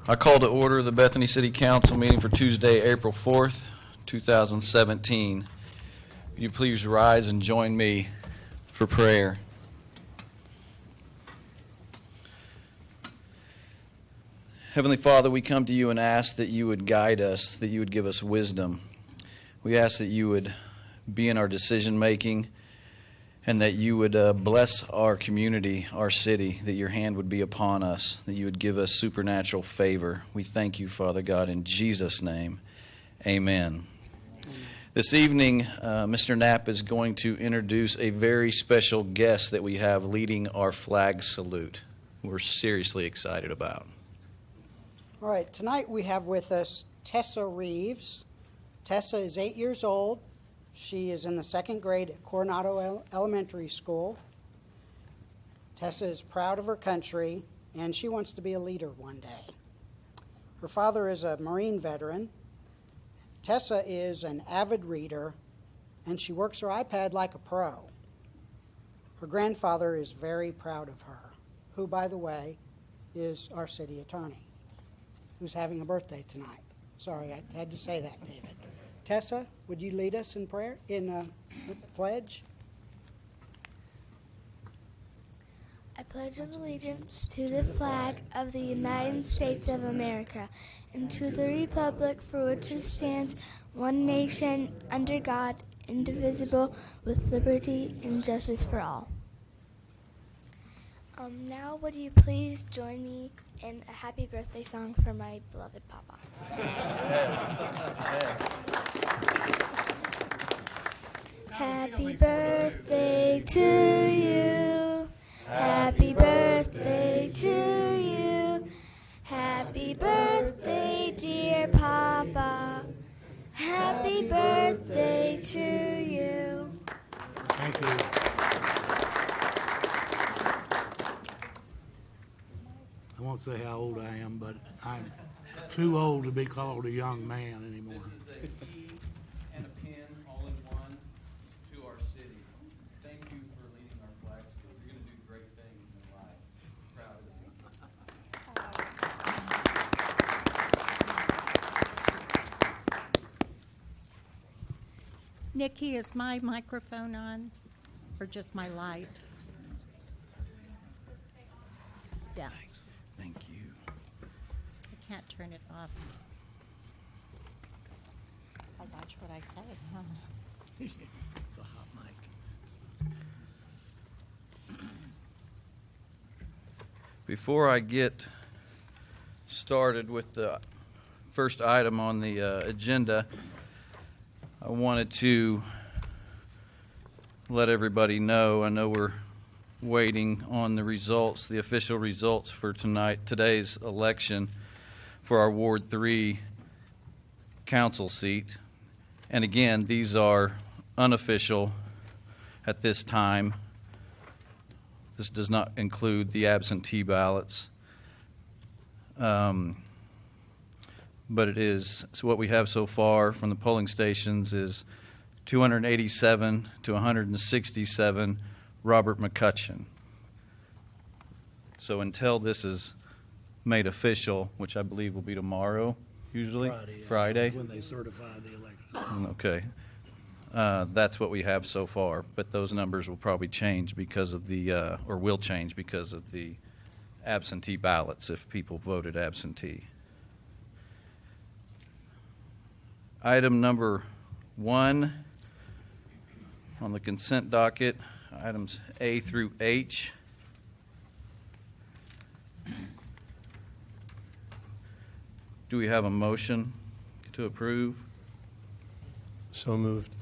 I call to order the Bethany City Council meeting for Tuesday, April 4th, 2017. Will you please rise and join me for prayer? Heavenly Father, we come to you and ask that you would guide us, that you would give us wisdom. We ask that you would be in our decision making and that you would bless our community, our city, that your hand would be upon us, that you would give us supernatural favor. We thank you, Father God, in Jesus' name. Amen. This evening, Mr. Knapp is going to introduce a very special guest that we have leading our flag salute. We're seriously excited about. All right, tonight we have with us Tessa Reeves. Tessa is 8 years old. She is in the second grade at Coronado Elementary School. Tessa is proud of her country, and she wants to be a leader one day. Her father is a Marine veteran. Tessa is an avid reader, and she works her iPad like a pro. Her grandfather is very proud of her, who, by the way, is our city attorney, who's having a birthday tonight. Sorry, I had to say that, David. Tessa, would you lead us in prayer, in pledge? I pledge allegiance to the flag of the United States of America and to the republic for which it stands, one nation, under God, indivisible, with liberty and justice for all. Now would you please join me in a happy birthday song for my beloved Papa? Happy birthday to you. Happy birthday to you. Happy birthday, dear Papa. Happy birthday to you. Thank you. I won't say how old I am, but I'm too old to be called a young man anymore. This is a key and a pin all in one to our city. Thank you for leading our flag school. You're going to do great things in life. Proud of you. Nikki, is my microphone on or just my light? Yeah. Thank you. I can't turn it off. I'll watch what I say, huh? The hot mic. Before I get started with the first item on the agenda, I wanted to let everybody know, I know we're waiting on the results, the official results for today's election for our Ward 3 council seat. And again, these are unofficial at this time. This does not include the absentee ballots. But it is, so what we have so far from the polling stations is 287 to 167 Robert McCutcheon. So until this is made official, which I believe will be tomorrow, usually? Friday? When they certify the election. Okay. That's what we have so far, but those numbers will probably change because of the, or will change because of the absentee ballots if people voted absentee. Item number 1 on the consent docket, items A through H. Do we have a motion to approve? So moved.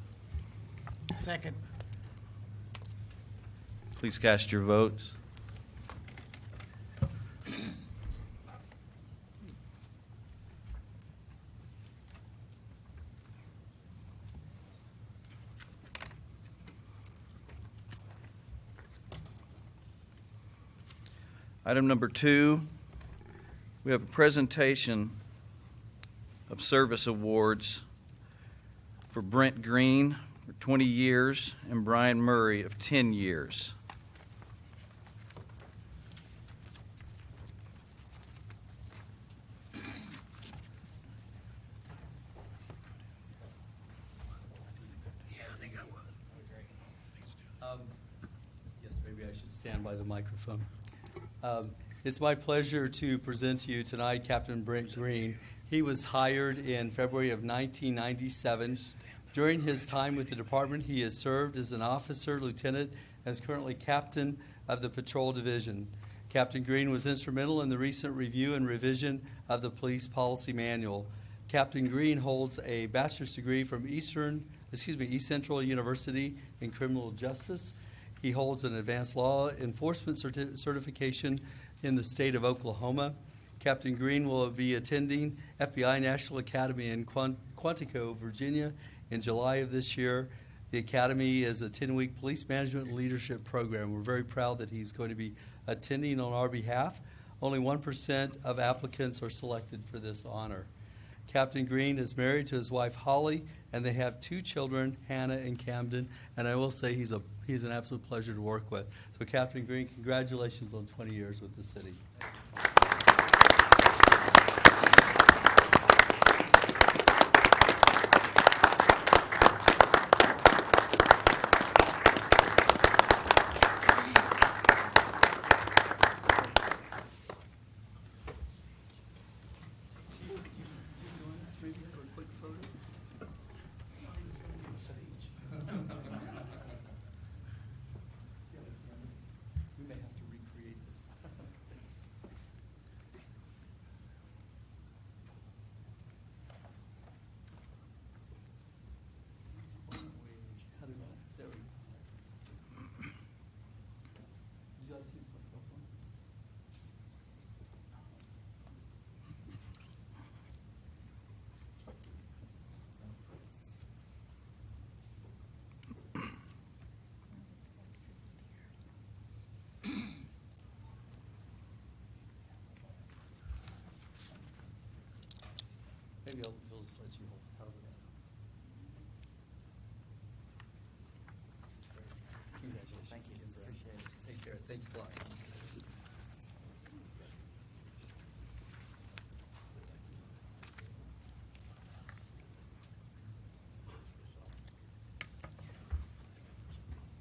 Second. Please cast your votes. Item number 2, we have a presentation of service awards for Brent Green for 20 years and Brian Murray of 10 years. should stand by the microphone. It's my pleasure to present to you tonight Captain Brent Green. He was hired in February of 1997. During his time with the department, he has served as an officer, lieutenant, and is currently captain of the Patrol Division. Captain Green was instrumental in the recent review and revision of the Police Policy Manual. Captain Green holds a bachelor's degree from East Central University in Criminal Justice. He holds an advanced law enforcement certification in the state of Oklahoma. Captain Green will be attending FBI National Academy in Quantico, Virginia in July of this year. The Academy is a 10-week police management and leadership program. We're very proud that he's going to be attending on our behalf. Only 1% of applicants are selected for this honor. Captain Green is married to his wife Holly, and they have 2 children, Hannah and Camden. And I will say he's an absolute pleasure to work with. So Captain Green, congratulations on 20 years with the city. We may have to recreate this. There we go. Would you like to use my cell phone? Maybe we'll just let you hold. How's it? Congratulations. Thank you. Appreciate it. Take care. Thanks a lot.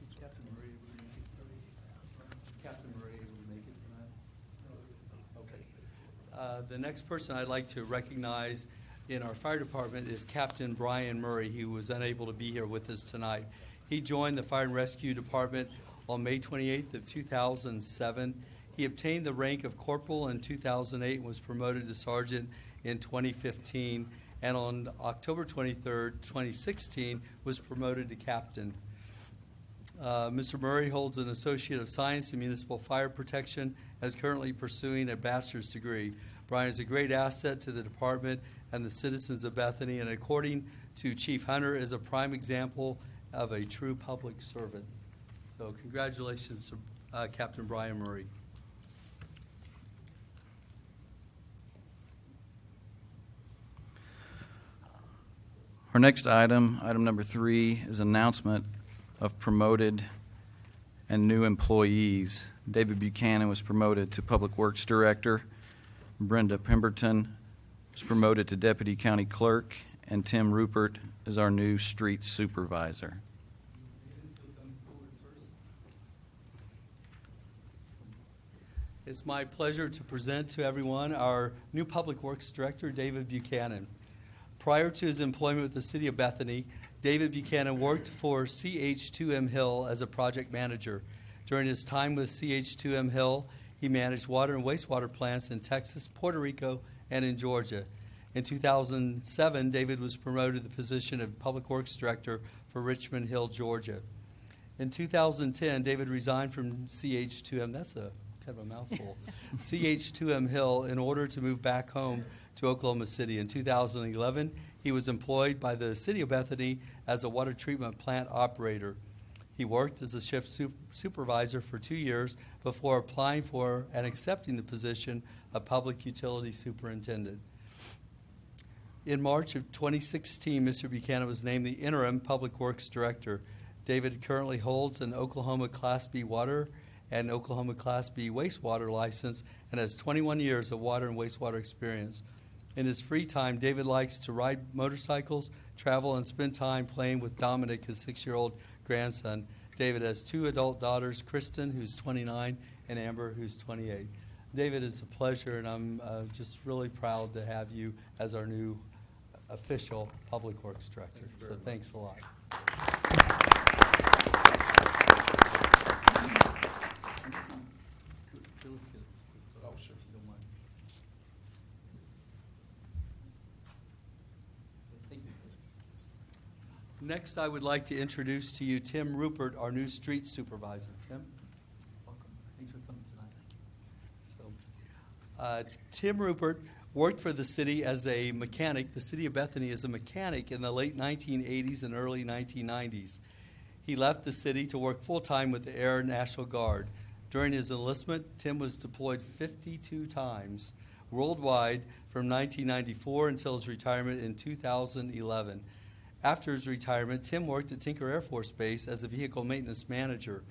Is Captain Murray able to make it tonight? Is Captain Murray able to make it tonight? Okay. The next person I'd like to recognize in our fire department is Captain Brian Murray. He was unable to be here with us tonight. He joined the Fire and Rescue Department on May 28th of 2007. He obtained the rank of corporal in 2008 and was promoted to sergeant in 2015. And on October 23rd, 2016, was promoted to captain. Mr. Murray holds an Associate of Science in Municipal Fire Protection and is currently pursuing a bachelor's degree. Brian is a great asset to the department and the citizens of Bethany, and according to Chief Hunter, is a prime example of a true public servant. So congratulations to Captain Brian Murray. Our next item, item number 3, is announcement of promoted and new employees. David Buchanan was promoted to Public Works Director. Brenda Pemberton was promoted to Deputy County Clerk, and Tim Rupert is our new Street Supervisor. It's my pleasure to present to everyone our new Public Works Director, David Buchanan. Prior to his employment with the City of Bethany, David Buchanan worked for CH2M Hill as a project manager. During his time with CH2M Hill, he managed water and wastewater plants in Texas, Puerto Rico, and in Georgia. In 2007, David was promoted to the position of Public Works Director for Richmond Hill, Georgia. In 2010, David resigned from CH2M. That's a kind of a mouthful. CH2M Hill in order to move back home to Oklahoma City. In 2011, he was employed by the City of Bethany as a water treatment plant operator. He worked as a shift supervisor for 2 years before applying for and accepting the position of Public Utility Superintendent. In March of 2016, Mr. Buchanan was named the interim Public Works Director. David currently holds an Oklahoma Class B water and Oklahoma Class B wastewater license and has 21 years of water and wastewater experience. In his free time, David likes to ride motorcycles, travel, and spend time playing with Dominic, his 6-year-old grandson. David has 2 adult daughters, Kristen, who's 29, and Amber, who's 28. David, it's a pleasure, and I'm just really proud to have you as our new official Public Works Director. So thanks a lot. Next, I would like to introduce to you Tim Rupert, our new street supervisor. Tim, welcome. Thanks for coming tonight. Tim Rupert worked for the city as a mechanic, the city of Bethany, as a mechanic in the late 1980s and early 1990s. He left the city to work full-time with the Air National Guard. During his enlistment, Tim was deployed 52 times worldwide from 1994 until his retirement in 2011. After his retirement, Tim worked at Tinker Air Force Base as a vehicle maintenance manager.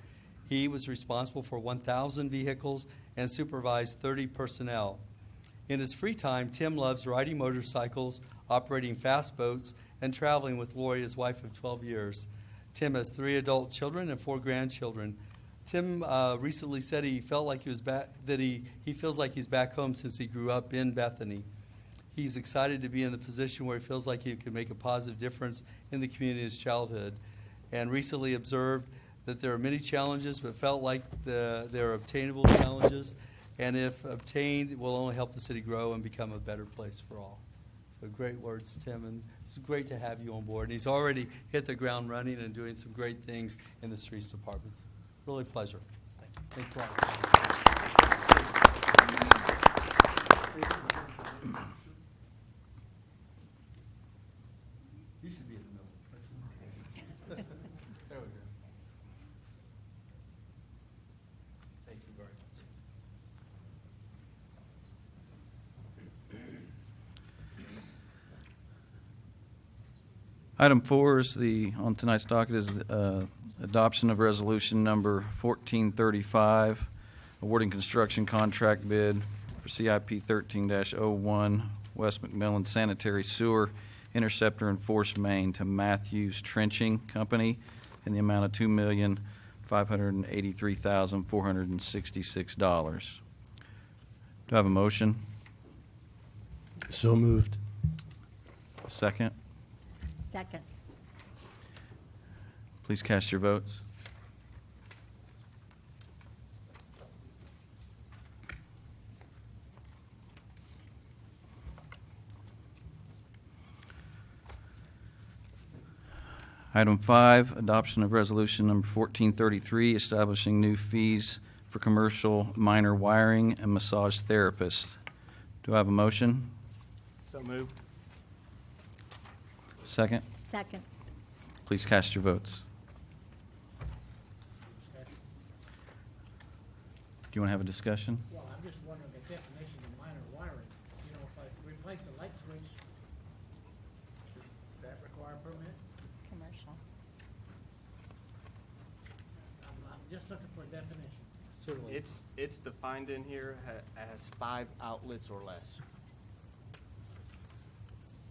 He was responsible for 1,000 vehicles and supervised 30 personnel. In his free time, Tim loves riding motorcycles, operating fast boats, and traveling with Lori, his wife of 12 years. Tim has 3 adult children and 4 grandchildren. Tim recently said he felt like he was back, that he feels like he's back home since he grew up in Bethany. He's excited to be in the position where he feels like he can make a positive difference in the community of his childhood, and recently observed that there are many challenges, but felt like they're obtainable challenges, and if obtained, will only help the city grow and become a better place for all. So great words, Tim, and it's great to have you on board. And he's already hit the ground running and doing some great things in the streets departments. Really a pleasure. Thanks a lot. You should be in the middle. There we go. Thank you very much. Item 4 is on tonight's docket is adoption of resolution number 1435, awarding construction contract bid for CIP 13-01 West McMillan Sanitary Sewer Interceptor and Force Main to Matthews Trenching Company in the amount of $2,583,466. Do I have a motion? So moved. Second? Second. Please cast your votes. Item 5, adoption of resolution number 1433, establishing new fees for commercial minor wiring and massage therapists. Do I have a motion? So moved. Second? Second. Please cast your votes. Do you want to have a discussion? Well, I'm just wondering the definition of minor wiring. You know, if I replace a light switch, does that require a permit? Commercial. I'm just looking for a definition. Certainly. It's defined in here as 5 outlets or less.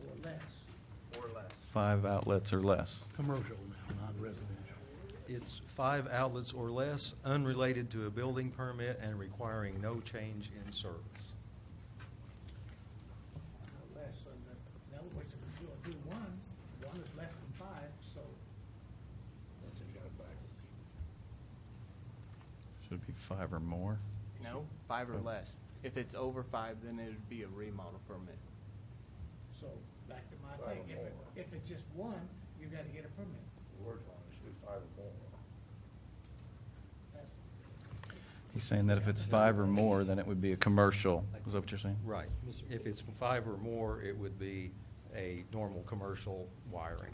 Or less. 5 outlets or less. Commercial now, not residential. It's 5 outlets or less, unrelated to a building permit and requiring no change in service. Or less, so in other words, if you do one is less than 5, so That's it, got it backwards. Should it be 5 or more? No, 5 or less. If it's over 5, then it would be a remodel permit. so back to my thing, if it's just one, you gotta get a permit. He's saying that if it's 5 or more, then it would be a commercial. Is that what you're saying? Right. If it's 5 or more, it would be a normal commercial wiring.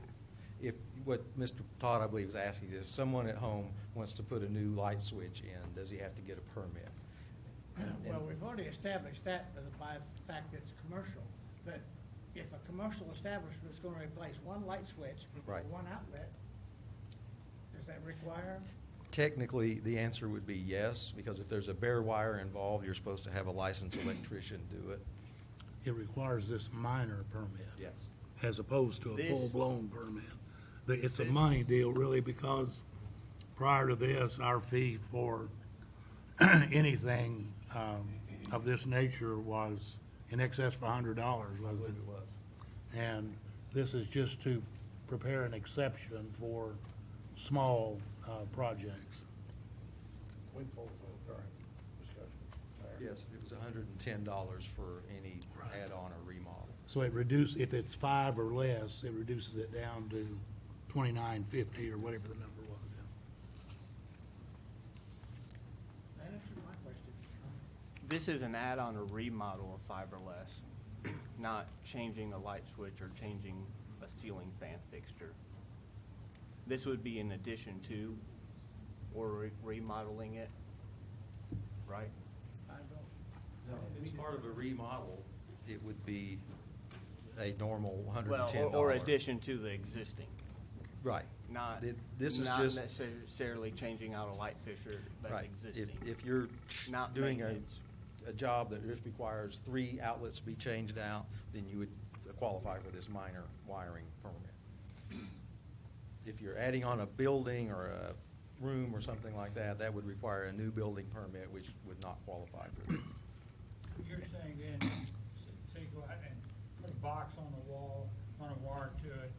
If, what Mr. Todd, I believe, is asking is, if someone at home wants to put a new light switch in, does he have to get a permit? Well, we've already established that by the fact that it's commercial, but if a commercial establishment is gonna replace one light switch or Right. one outlet, does that require? Technically, the answer would be yes, because if there's a bare wire involved, you're supposed to have a licensed electrician do it. It requires this minor permit. Yes. As opposed to a This- full-blown permit. It's a money deal really because prior to this, our fee for anything of this nature was in excess of $100, wasn't it? It was. And this is just to prepare an exception for small projects. Yes, it was $110 for any add-on or remodel. So it if it's 5 or less, it reduces it down to $29.50 or whatever the number was. That answers my question. This is an add-on or remodel of 5 or less, not changing a light switch or changing a ceiling fan fixture. This would be in addition to or remodeling it, right? If it's part of a remodel, it would be a normal Well, $110. or addition to the existing, Right. not, This is not just, necessarily changing out a light fixture that's right. existing. If you're Not doing maintenance. a job that just requires 3 outlets to be changed out, then you would qualify for this minor wiring permit. If you're adding on a building or a room or something like that, that would require a new building permit, which would not qualify for this. You're saying then, say go out and put a box on the wall, run a wire to it,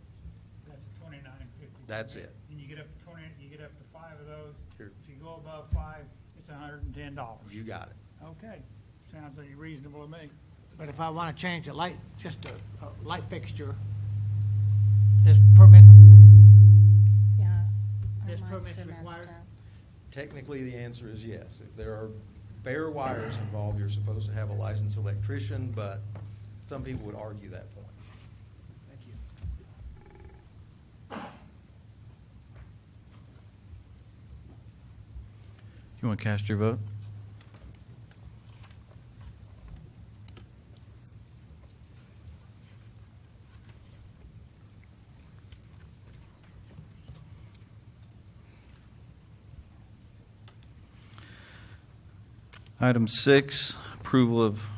that's $29.50. That's it. And you get up to you get up to 5 of those. Sure. If you go above 5, it's $110. You got it. Okay, sounds like reasonable to me. But if I want to change a light, just a light fixture, this permit, Yeah. This our lines permit's are messed required? up. Technically, the answer is yes. If there are bare wires involved, you're supposed to have a licensed electrician, but some people would argue that point. thank you. You want to cast your vote? Item 6, approval of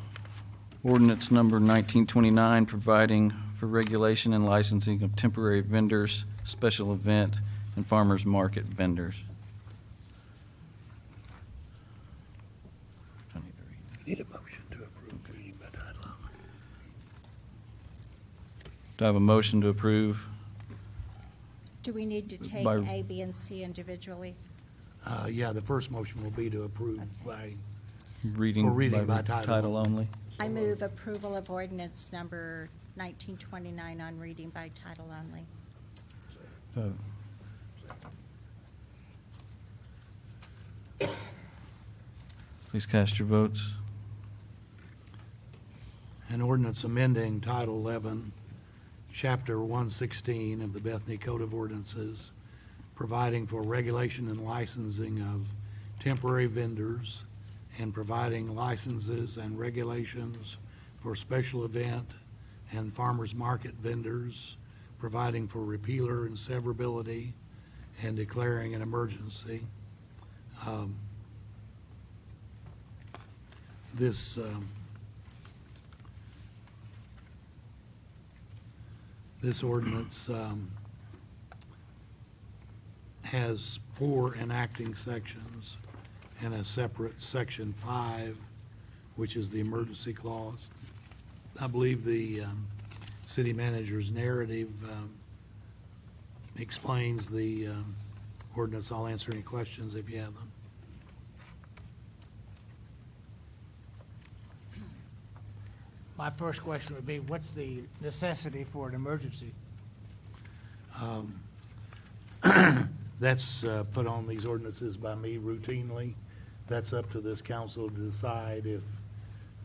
ordinance number 1929, providing for regulation and licensing of temporary vendors, special event, and farmers market vendors. Need a motion to approve reading by title only. Do I have a motion to approve? Do we need to take By- A, B, and C individually? Yeah, the first motion will be to approve by, Reading For reading by title only. I move approval of ordinance number 1929 on reading by title only. Please cast your votes. an ordinance amending Title 11, Chapter 116 of the Bethany Code of Ordinances, providing for regulation and licensing of temporary vendors and providing licenses and regulations for special event and farmers market vendors, providing for repealer and severability, and declaring an emergency. This ordinance has 4 enacting sections and a separate Section 5, which is the emergency clause. I believe the city manager's narrative explains the ordinance. I'll answer any questions if you have them. My first question would be, what's the necessity for an emergency? That's put on these ordinances by me routinely. That's up to this council to decide if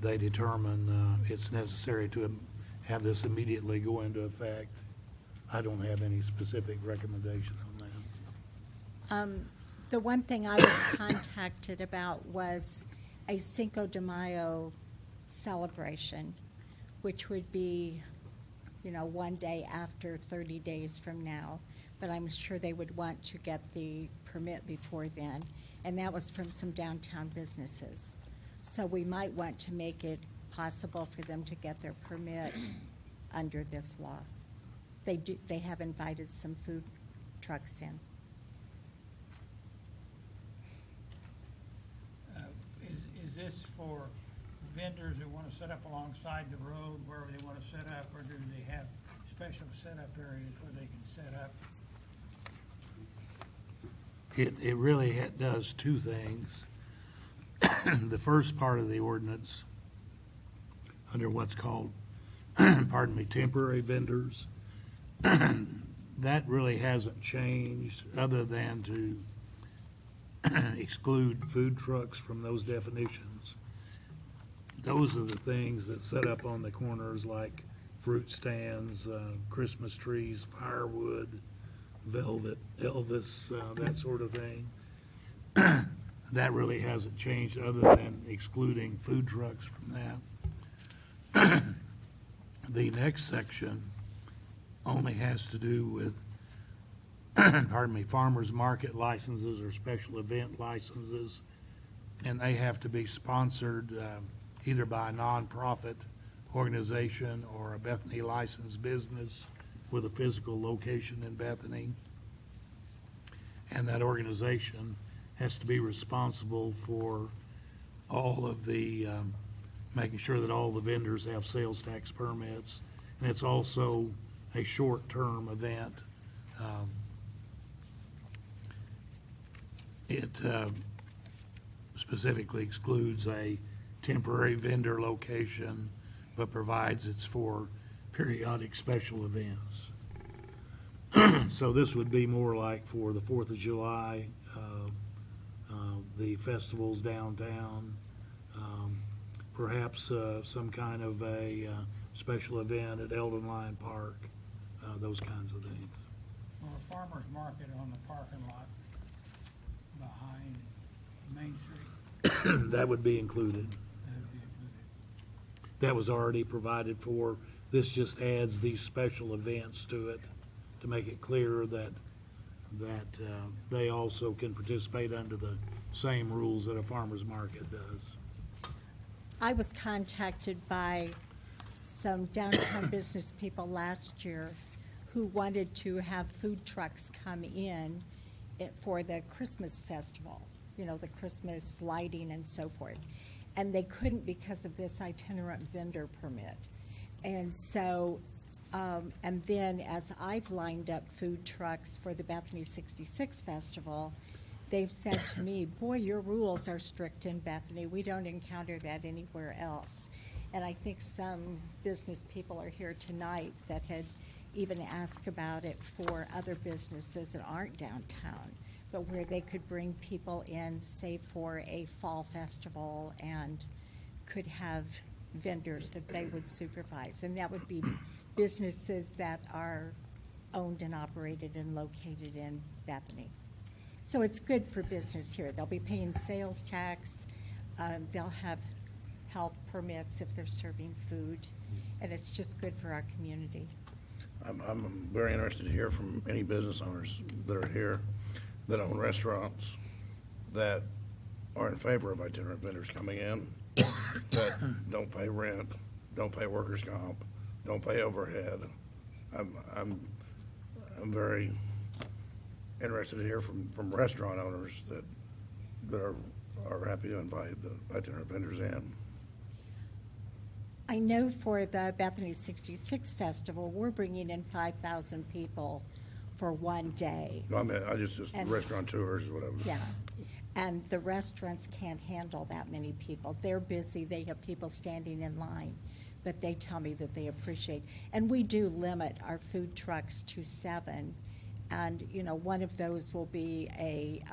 they determine it's necessary to have this immediately go into effect. I don't have any specific recommendation on that. The one thing I was contacted about was a Cinco de Mayo celebration, which would be, one day after 30 days from now. But I'm sure they would want to get the permit before then. And that was from some downtown businesses. So we might want to make it possible for them to get their permit under this law. They have invited some food trucks in. this for vendors that want to set up alongside the road wherever they want to set up, or do they have special setup areas where they can set up? It really does two things. The first part of the ordinance, under what's called, pardon me, temporary vendors, that really hasn't changed other than to exclude food trucks from those definitions. Those are the things that set up on the corners like fruit stands, Christmas trees, firewood, velvet, Elvis, that sort of thing. That really hasn't changed other than excluding food trucks from that. The next section only has to do with, pardon me, farmers market licenses or special event licenses, and they have to be sponsored either by a nonprofit organization or a Bethany licensed business with a physical location in Bethany. And that organization has to be responsible for all of the, making sure that all the vendors have sales tax permits. And it's also a short-term event. It specifically excludes a temporary vendor location, but provides it's for periodic special events. So this would be more like for the 4th of July, the festivals downtown, perhaps some kind of a special event at Eldon Lyon Park, those kinds of things. Or a farmer's market on the parking lot behind Main Street? That would be included. That would be included. That was already provided for. This just adds these special events to it to make it clear that they also can participate under the same rules that a farmer's market does. I was contacted by some downtown business people last year who wanted to have food trucks come in for the Christmas festival, you know, the Christmas lighting and so forth. And they couldn't because of this itinerant vendor permit. And so, and then as I've lined up food trucks for the Bethany 66 Festival, they've said to me, boy, your rules are strict in Bethany. We don't encounter that anywhere else. And I think some business people are here tonight that had even asked about it for other businesses that aren't downtown, but where they could bring people in, say, for a fall festival and could have vendors that they would supervise. And that would be businesses that are owned and operated and located in Bethany. So it's good for business here. They'll be paying sales tax. They'll have health permits if they're serving food. And it's just good for our community. I'm very interested to hear from any business owners that are here that own restaurants that are in favor of itinerant vendors coming in, that don't pay rent, don't pay workers' comp, don't pay overhead. I'm very interested to hear from restaurant owners that are happy to invite the itinerant vendors in. I know for the Bethany 66 Festival, we're bringing in 5,000 people for one day. No, I mean, I just And- restaurateurs is what I was. Yeah. And the restaurants can't handle that many people. They're busy, they have people standing in line, but they tell me that they appreciate. And we do limit our food trucks to 7. And, you know, one of those will be an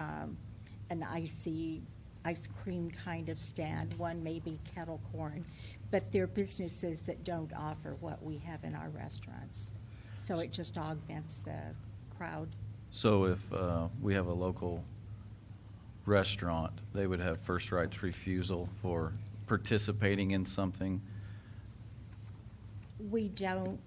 ice cream kind of stand, one may be kettle corn, but they're businesses that don't offer what we have in our restaurants. So it just augments the crowd. So if we have a local restaurant, they would have first rights refusal for participating in something? We don't,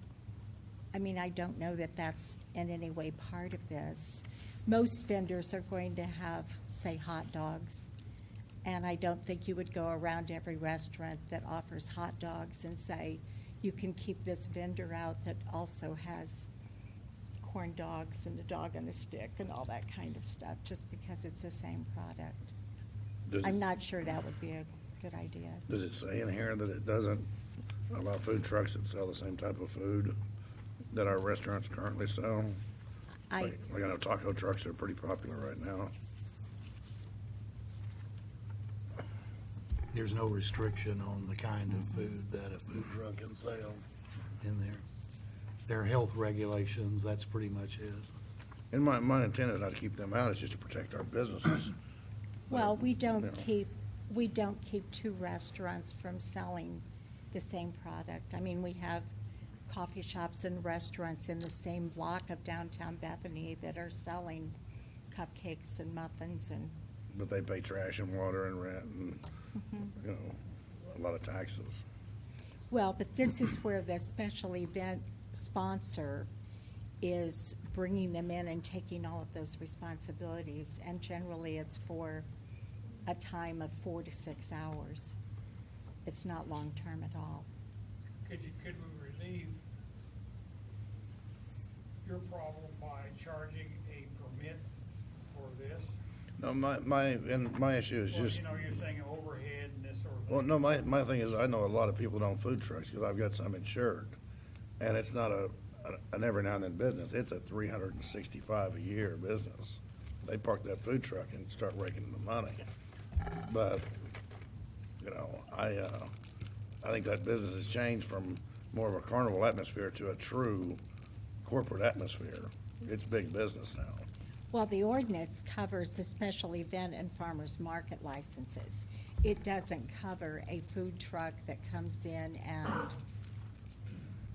I mean, I don't know that that's in any way part of this. Most vendors are going to have, say, hot dogs. And I don't think you would go around every restaurant that offers hot dogs and say, you can keep this vendor out that also has corn dogs and a dog on a stick and all that kind of stuff, just because it's the same product. Does I'm it- not sure that would be a good idea. Does it say in here that it doesn't allow food trucks that sell the same type of food that our restaurants currently sell? Like I know taco trucks are pretty popular right now. There's no restriction on the kind of food that a food truck can sell in there. There are health regulations, that's pretty much it. And my intent is not to keep them out, it's just to protect our businesses. Well, we don't Yeah. keep two restaurants from selling the same product. I mean, we have coffee shops and restaurants in the same block of downtown Bethany that are selling cupcakes and muffins and, But they pay trash and water and rent and, you know, a lot of taxes. well, but this is where the special event sponsor is bringing them in and taking all of those responsibilities. And generally, it's for a time of 4 to 6 hours. It's not long-term at all. Could we relieve your problem by charging a permit for this? No, my issue is Well, just, you know, you're saying overhead and this sort of thing. well, no, my thing is, I know a lot of people don't food trucks, because I've got some insured. And it's not an every now and then business, it's a 365 a year business. They park that food truck and start raking the money. But, you know, I think that business has changed from more of a carnival atmosphere to a true corporate atmosphere. It's big business now. Well, the ordinance covers the special event and farmers market licenses. It doesn't cover a food truck that comes in and,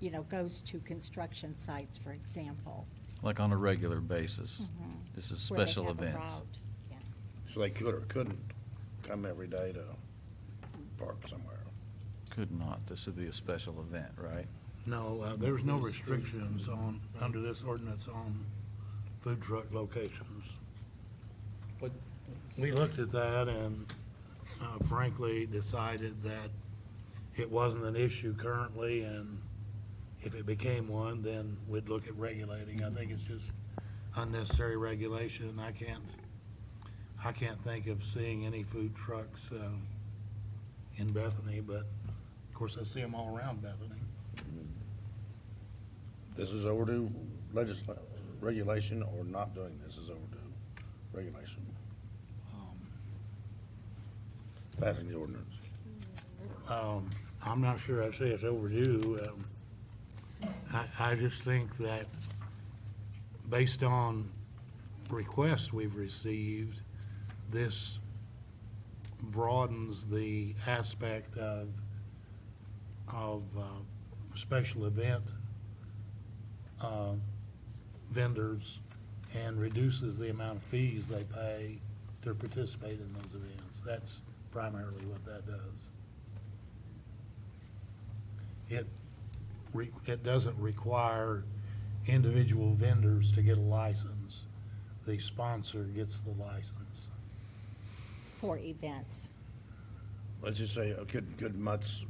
you know, goes to construction sites, for example. Like on a regular basis. This is where they special have a events. route. Yeah. So they could or couldn't come every day to park somewhere. Could not. This would be a special event, right? No, there's no restrictions on, under this ordinance on food truck locations. But We looked at that and frankly decided that it wasn't an issue currently, and if it became one, then we'd look at regulating. I think it's just unnecessary regulation. I can't think of seeing any food trucks in Bethany, but of course I see them all around Bethany. This is overdue regulation, or not doing this is overdue regulation. Passing the ordinance. I'm not sure I'd say it's overdue. I just think that based on requests we've received, this broadens the aspect of special event vendors and reduces the amount of fees they pay to participate in those events. That's primarily what that does. It doesn't require individual vendors to get a license. The sponsor gets the license. For events. Let's just say, could Mutt's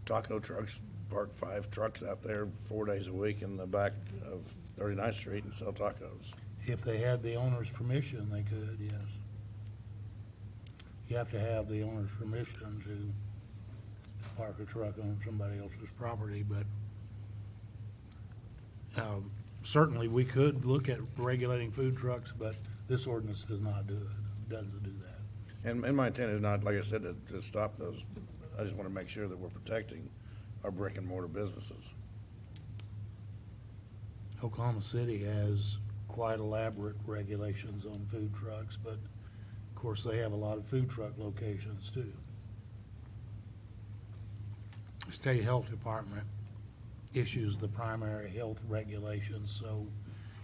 taco trucks park 5 trucks out there 4 days a week in the back of 39th Street and sell tacos? If they had the owner's permission, they could, yes. You have to have the owner's permission to park a truck on somebody else's property, but certainly we could look at regulating food trucks, but this ordinance doesn't do that. And my intent is not, like I said, to stop those. I just want to make sure that we're protecting our brick and mortar businesses. Oklahoma City has quite elaborate regulations on food trucks, but of course they have a lot of food truck locations too. The State Health Department issues the primary health regulations, so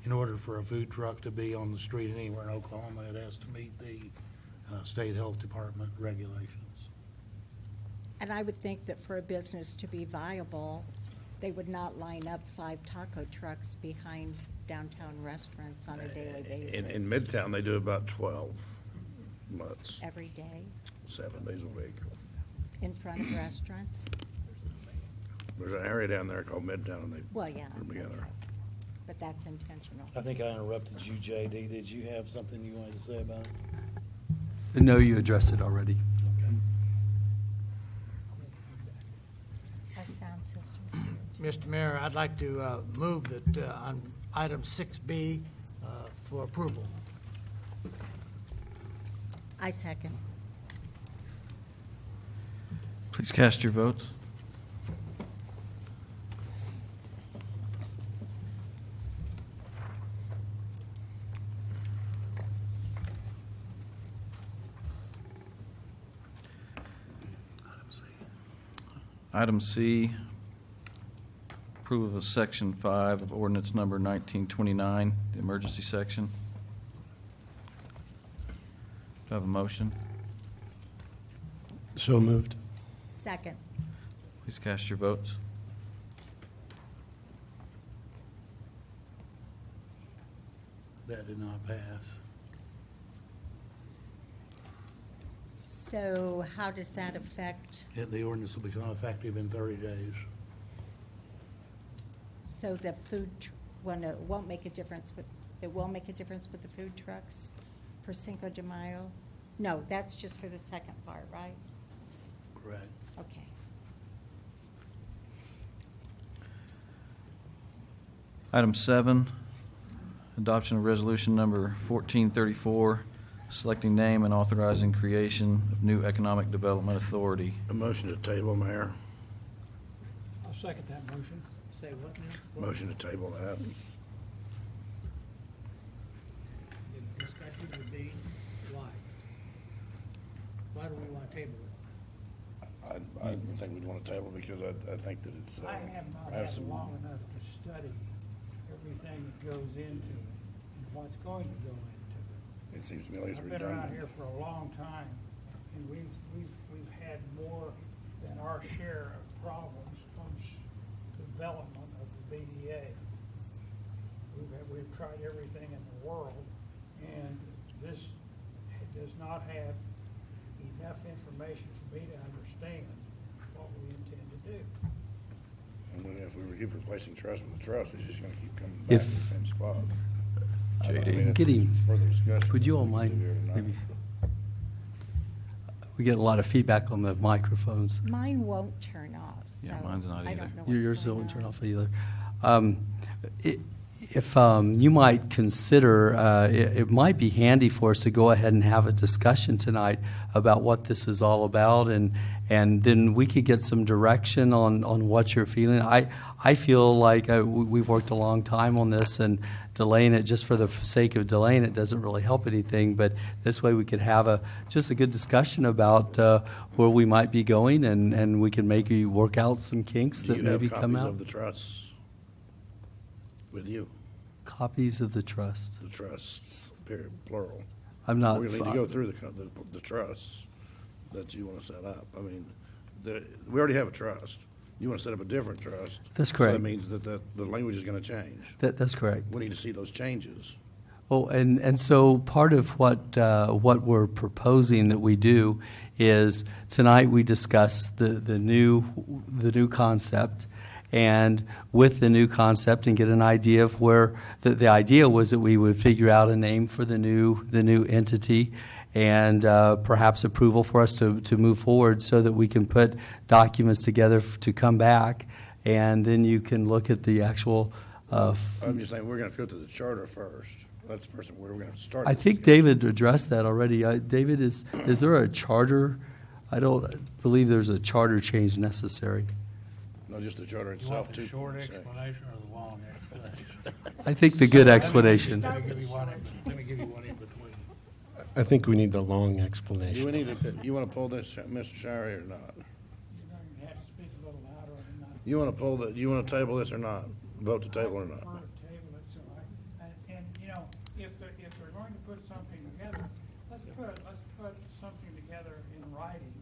in order for a food truck to be on the street anywhere in Oklahoma, it has to meet the State Health Department regulations. And I would think that for a business to be viable, they would not line up 5 taco trucks behind downtown restaurants on a daily basis. In Midtown, they do about 12 Mutts, Every day, 7 days a week. in front of restaurants. There's an area down there called Midtown, and they Well, yeah. put them together. okay. But that's intentional. I think I interrupted you, J.D. Did you have something you wanted to say about it? No, you addressed it already. Mr. Mayor, I'd like to move that on item 6B for approval. I second. Please cast your votes. Item C, approval of Section 5 of ordinance number 1929, the emergency section. Do I have a motion? So moved. Second. Please cast your votes. That did not pass. So how does that affect, The ordinance will become effective in 30 days. so the it won't make a difference with, it will make a difference with the food trucks for Cinco de Mayo? No, that's just for the second part, right? Correct. Okay. Item 7, adoption of resolution number 1434, selecting name and authorizing creation of new economic development authority. A motion to table, Mayor. I'll second that motion. Say what now? Motion to table that. The discussion would be why? Why do we want to table it? I think we'd want to table because I think that it's. I have not I have had some- long enough to study everything that goes into it and what's going to go into it. It seems to me like it's I've been around here redundant. for a long time, and we've had more than our share of problems from development of the BDA. We've tried everything in the world, and this does not have enough information for me to understand what we intend to do. And then if we keep replacing trust with a trust, it's just going to keep coming back to the same spot. I mean, it's Getting- further discussion. Would you all we can mind do here tonight. maybe? We get a lot of feedback on the microphones. Mine won't turn off, so Yeah, mine's not I either. don't know what's Yours going don't turn on. off either. If you might consider, it might be handy for us to go ahead and have a discussion tonight about what this is all about, and then we could get some direction on what you're feeling. I feel like we've worked a long time on this, and delaying it just for the sake of delaying it doesn't really help anything. But this way we could have just a good discussion about where we might be going, and we can maybe work out some kinks Do that you have maybe come copies out. of the trusts with you? Copies of the trust. The trusts, period, plural. I'm not. We're going to need to go through the trusts that you want to set up. I mean, we already have a trust. You want to set up a different trust. That's So correct. that means that the language is going to change. That's correct. We need to see those changes. Oh, and so part of what we're proposing that we do is tonight we discuss the new concept, and with the new concept and get an idea of where the idea was that we would figure out a name for the new entity, and perhaps approval for us to move forward so that we can put documents together to come back, and then you can look at the actual. I'm just saying, we're going to go through the charter first. That's the first where we're going to start. I this think discussion. David addressed that already. David, is there a charter? I don't believe there's a charter change necessary. No, just the charter You want itself, the too. short explanation or the long explanation? I think the good explanation. Let me give you one in between. I think we need the long Do explanation. we need to, you want to pull this, Mr. Shirey, or not? You're going to have to speak a little louder and not. You want to pull you want to table this or not? Vote to table or not? I prefer to table it, so and you know, if they're going to put something together, let's put something together in writing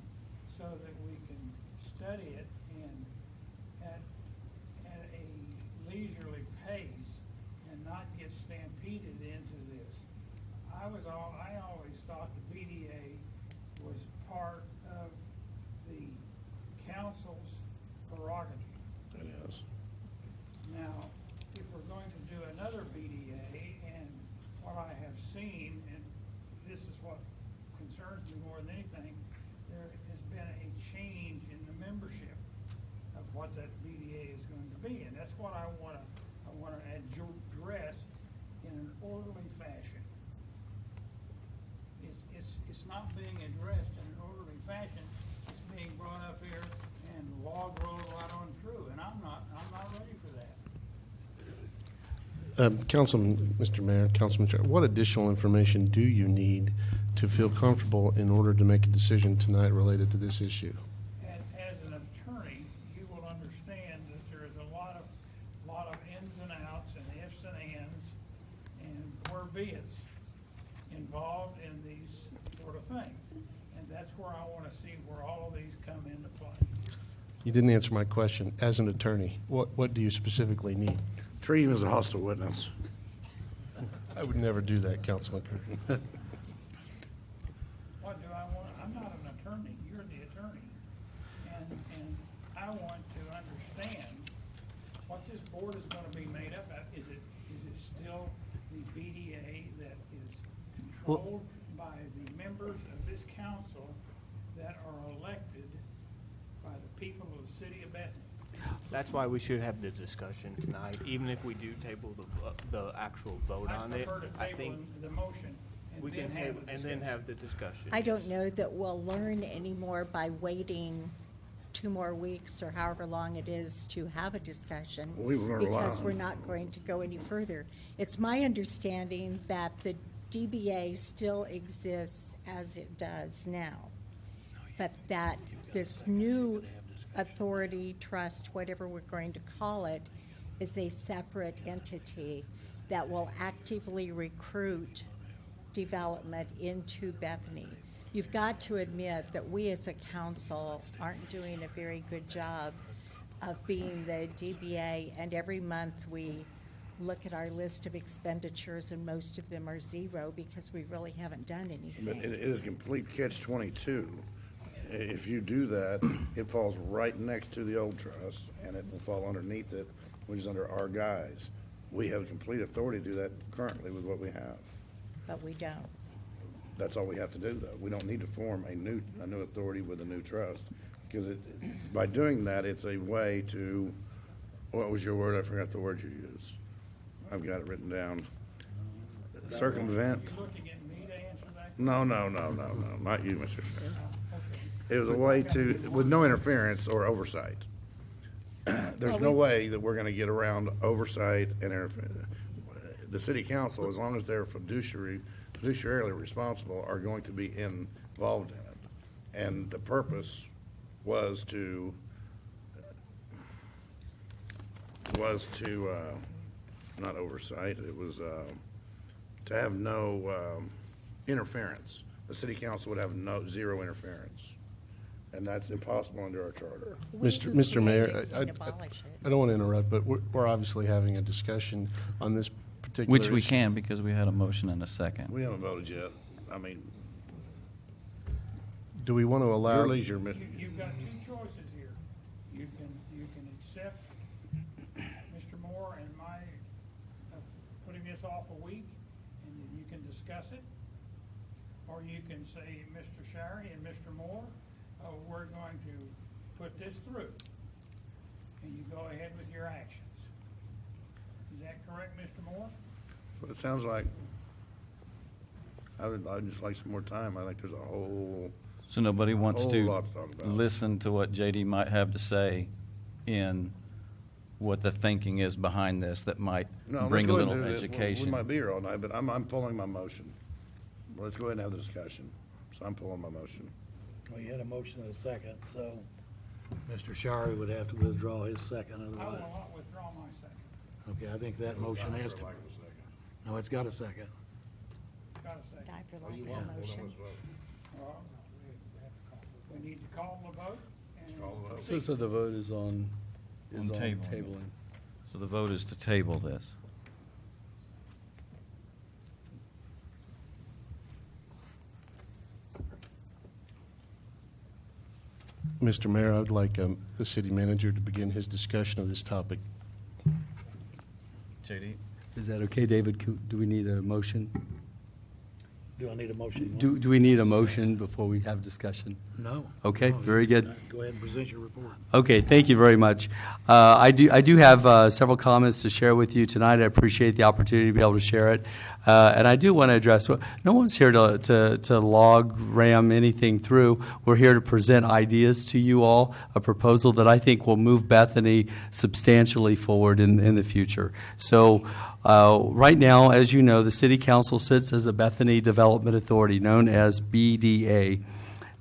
so that we can study it and at a leisurely pace and not get stampeded into this. I always thought the BDA was part of the council's prerogative. It is. Now, if we're going to do another BDA, and what I have seen, and this is what concerns me more than anything, there has been a change in the membership of what that BDA is going to be. what I wanna address in an orderly fashion. It's not being addressed in an orderly fashion, it's being brought up here and log rolled right on through, and I'm not ready for that. Councilman, Mr. Mayor, Councilman Chair, what additional information do you need to feel comfortable in order to make a decision tonight related to this issue? As an attorney, you will understand that there is a lot of ins and outs and ifs and ands and where be it's involved in these sort of things. And that's where I want to see where all of these come into play. You didn't answer my question. As an attorney, what do you specifically need? Treat him as a hostile witness. I would never do that, Councilman Kirk. What do I want? I'm not an attorney, you're the attorney. And I want to understand what this board is gonna be made up of. Is it still the BDA that is controlled by the members of this council that are elected by the people of the city of Bethany? That's why we should have the discussion tonight, even if we do table the actual vote on it. I prefer to I table think the motion we and then can have table a and discussion. then have the discussion. I don't know that we'll learn any more by waiting 2 more weeks or however long it is to have a discussion. We will learn a lot. Because we're not going to go any further. It's my understanding that the DBA still exists as it does now, but that this new authority, trust, whatever we're going to call it, is a separate entity that will actively recruit development into Bethany. You've got to admit that we as a council aren't doing a very good job of being the DBA, and every month we look at our list of expenditures and most of them are zero because we really haven't done But anything. it is a complete catch-22. If you do that, it falls right next to the old trust, and it will fall underneath it, which is under our guise. We have complete authority to do that currently with what we have. But we don't. That's all we have to do, though. We don't need to form a new authority with a new trust, because by doing that, it's a way to, what was your word? I forgot the word you used. I've got it written down. Circumvent? You're looking at me to answer that? No, not you, Mr. Chair. It was a way to, with no interference or oversight. There's no way that we're gonna get around oversight and the city council, as long as they're fiduciarily responsible, are going to be involved in it. And the purpose was to, not oversight, it was, to have no, interference. The city council would have zero interference. And that's impossible under our charter. We Mr. who Mr. Mayor, created I can abolish it. don't want to interrupt, but we're obviously having a discussion on this particular Which we issue. can because we had a motion and a second. We haven't voted yet. I mean, Do we want to allow? your leisure, You've got two choices here. You can accept Mr. Moore and my putting this off a week, and then you can discuss it. Or you can say, Mr. Shirey and Mr. Moore, we're going to put this through. And you go ahead with your actions. Is that correct, Mr. Moore? But it sounds like, I'd just like some more time. I think there's a whole, So nobody wants Whole to lot to talk about. listen to what JD might have to say in what the thinking is behind this that might no, let's bring a go ahead little and do this. We education. might be here all night, but I'm pulling my motion. Let's go ahead and have the discussion. So I'm pulling my motion. Well, you had a motion and a second, so Mr. Shari would have to withdraw his second I will otherwise. not withdraw my second. Okay, I think that motion has to. No, it's got a second. Got a second. Die for lack of a motion. Well, we need to call the vote. And So the vote is on tabling. tabling. So the vote is to table this. Mr. Mayor, I would like the city manager to begin his discussion of this topic. JD? Is that okay, David? Do we need a motion? Do I need a motion? Do we need a motion before we have discussion? No. Okay, No, very good. Go ahead and present your report. Okay, thank you very much. I do have several comments to share with you tonight. I appreciate the opportunity to be able to share it. And I do want to address, no one's here to log ram anything through. We're here to present ideas to you all, a proposal that I think will move Bethany substantially forward in the future. So right now, as you know, the City Council sits as a Bethany Development Authority, known as BDA.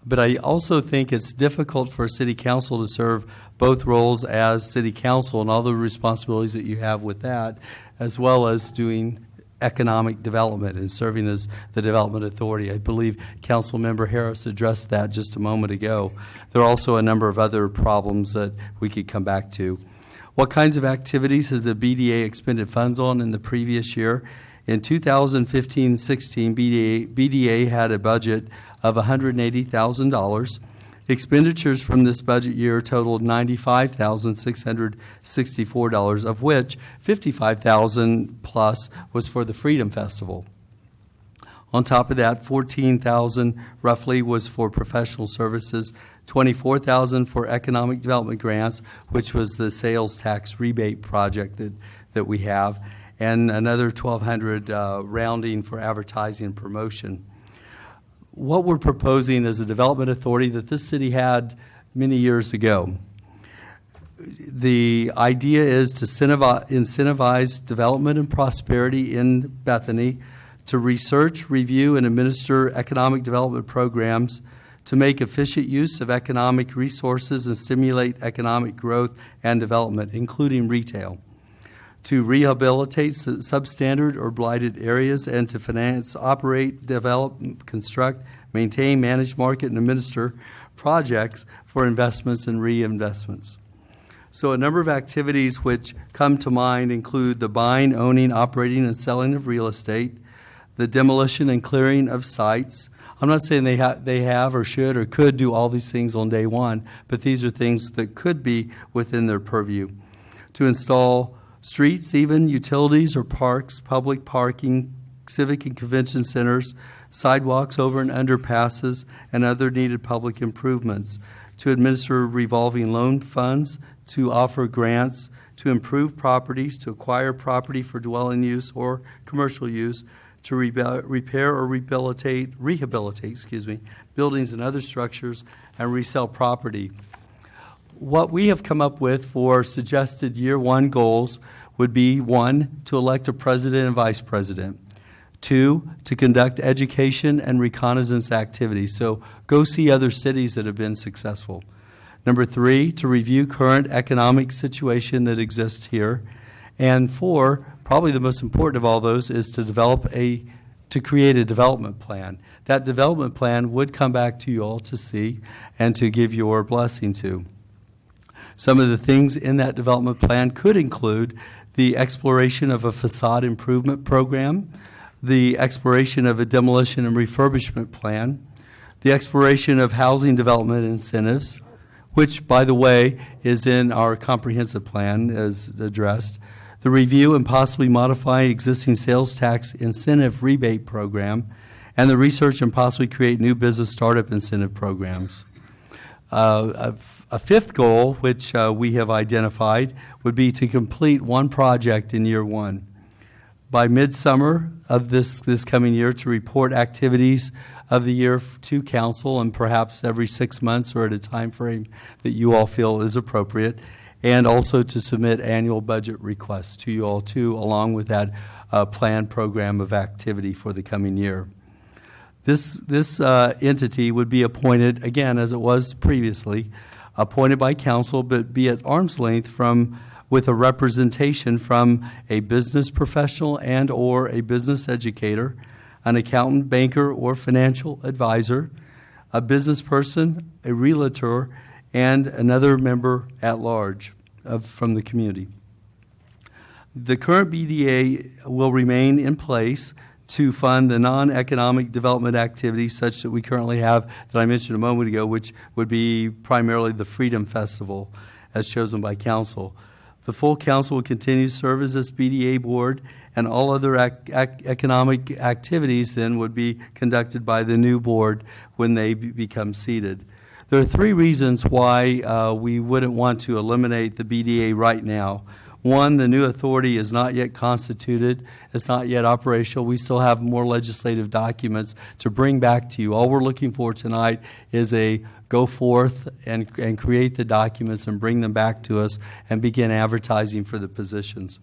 But I also think it's difficult for a city council to serve both roles as city council and all the responsibilities that you have with that, as well as doing economic development and serving as the development authority. I believe Councilmember Harris addressed that just a moment ago. There are also a number of other problems that we could come back to. What kinds of activities has the BDA expended funds on in the previous year? In 2015-16, BDA had a budget of $180,000. Expenditures from this budget year totaled $95,664, of which $55,000 plus was for the Freedom Festival. On top of that, $14,000 roughly was for professional services, $24,000 for economic development grants, which was the sales tax rebate project that we have, and another $1,200 rounding for advertising and promotion. What we're proposing is a development authority that this city had many years ago. The idea is to incentivize development and prosperity in Bethany, to research, review, and administer economic development programs, to make efficient use of economic resources and stimulate economic growth and development, including retail, to rehabilitate substandard or blighted areas, and to finance, operate, develop, construct, maintain, manage, market, and administer projects for investments and reinvestments. So a number of activities which come to mind include the buying, owning, operating, and selling of real estate, the demolition and clearing of sites. I'm not saying they have or should or could do all these things on day one, but these are things that could be within their purview. To install streets, even utilities or parks, public parking, civic and convention centers, sidewalks, over and underpasses, and other needed public improvements. To administer revolving loan funds, to offer grants, to improve properties, to acquire property for dwelling use or commercial use, to repair or rehabilitate, buildings and other structures, and resell property. What we have come up with for suggested year one goals would be 1, to elect a president and vice president. 2, to conduct education and reconnaissance activities. So go see other cities that have been successful. Number 3, to review current economic situation that exists here. And 4, probably the most important of all those, is to create a development plan. That development plan would come back to you all to see and to give your blessing to. Some of the things in that development plan could include the exploration of a facade improvement program, the exploration of a demolition and refurbishment plan, the exploration of housing development incentives, which, by the way, is in our comprehensive plan as addressed, the review and possibly modify existing sales tax incentive rebate program, and the research and possibly create new business startup incentive programs. A fifth goal, which we have identified, would be to complete one project in year one. By midsummer of this coming year, to report activities of the year to council, and perhaps every 6 months or at a time frame that you all feel is appropriate, and also to submit annual budget requests to you all too, along with that planned program of activity for the coming year. This entity would be appointed, again, as it was previously, appointed by council, but be at arm's length with a representation from a business professional and or a business educator, an accountant, banker, or financial advisor, a business person, a realtor, and another member at large from the community. The current BDA will remain in place to fund the non-economic development activities such that we currently have that I mentioned a moment ago, which would be primarily the Freedom Festival as chosen by council. The full council will continue to serve as this BDA board, and all other economic activities then would be conducted by the new board when they become seated. There are three reasons why we wouldn't want to eliminate the BDA right now. One, the new authority is not yet constituted. It's not yet operational. We still have more legislative documents to bring back to you. All we're looking for tonight is a go forth and create the documents and bring them back to us and begin advertising for the positions.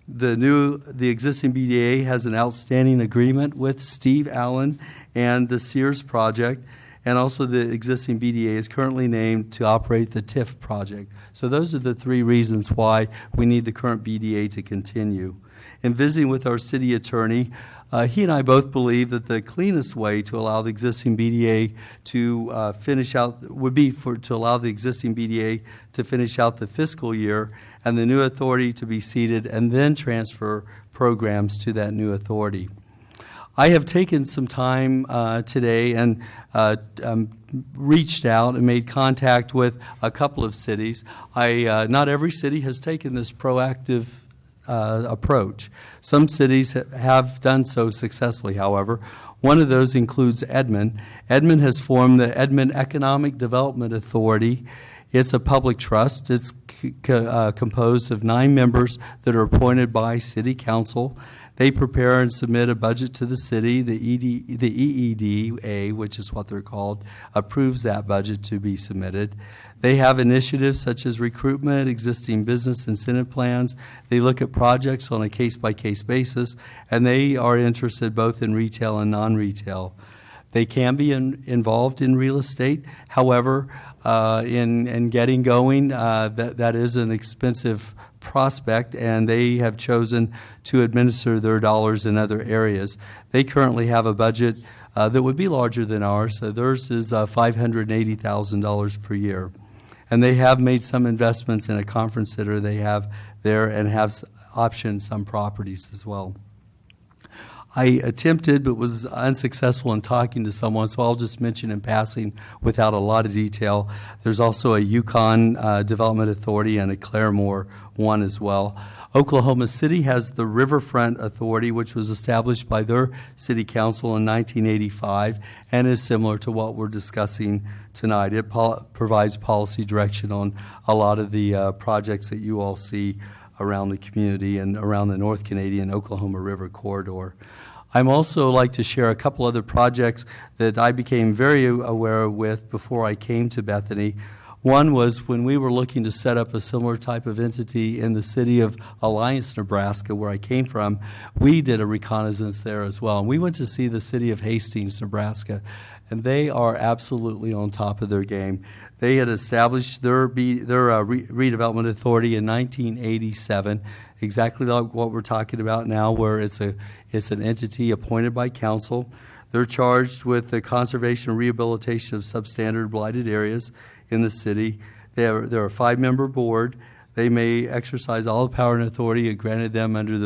The existing BDA has an outstanding agreement with Steve Allen and the Sears project, and also the existing BDA is currently named to operate the TIF project. So those are the three reasons why we need the current BDA to continue. In visiting with our city attorney, he and I both believe that the cleanest way to allow the existing BDA to finish out would be to allow the existing BDA to finish out the fiscal year and the new authority to be seated and then transfer programs to that new authority. I have taken some time today and reached out and made contact with a couple of cities. Not every city has taken this proactive approach. Some cities have done so successfully, however. One of those includes Edmond. Edmond has formed the Edmond Economic Development Authority. It's a public trust. It's composed of 9 members that are appointed by City Council. They prepare and submit a budget to the city. The EEDA, which is what they're called, approves that budget to be submitted. They have initiatives such as recruitment, existing business incentive plans. They look at projects on a case-by-case basis, and they are interested both in retail and non-retail. They can be involved in real estate. However, in getting going, that is an expensive prospect, and they have chosen to administer their dollars in other areas. They currently have a budget that would be larger than ours. So theirs is $580,000 per year. And they have made some investments in a conference center they have there and have optioned some properties as well. I attempted but was unsuccessful in talking to someone, so I'll just mention in passing without a lot of detail. There's also a Yukon Development Authority and a Claremore one as well. Oklahoma City has the Riverfront Authority, which was established by their city council in 1985 and is similar to what we're discussing tonight. It provides policy direction on a lot of the projects that you all see around the community and around the North Canadian Oklahoma River corridor. I'm also like to share a couple other projects that I became very aware with before I came to Bethany. One was when we were looking to set up a similar type of entity in the city of Alliance, Nebraska, where I came from. We did a reconnaissance there as well. And we went to see the city of Hastings, Nebraska, and they are absolutely on top of their game. They had established their redevelopment authority in 1987, exactly like what we're talking about now, where it's an entity appointed by council. They're charged with the conservation and rehabilitation of substandard blighted areas in the city. They're a 5-member board. They may exercise all the power and authority granted them under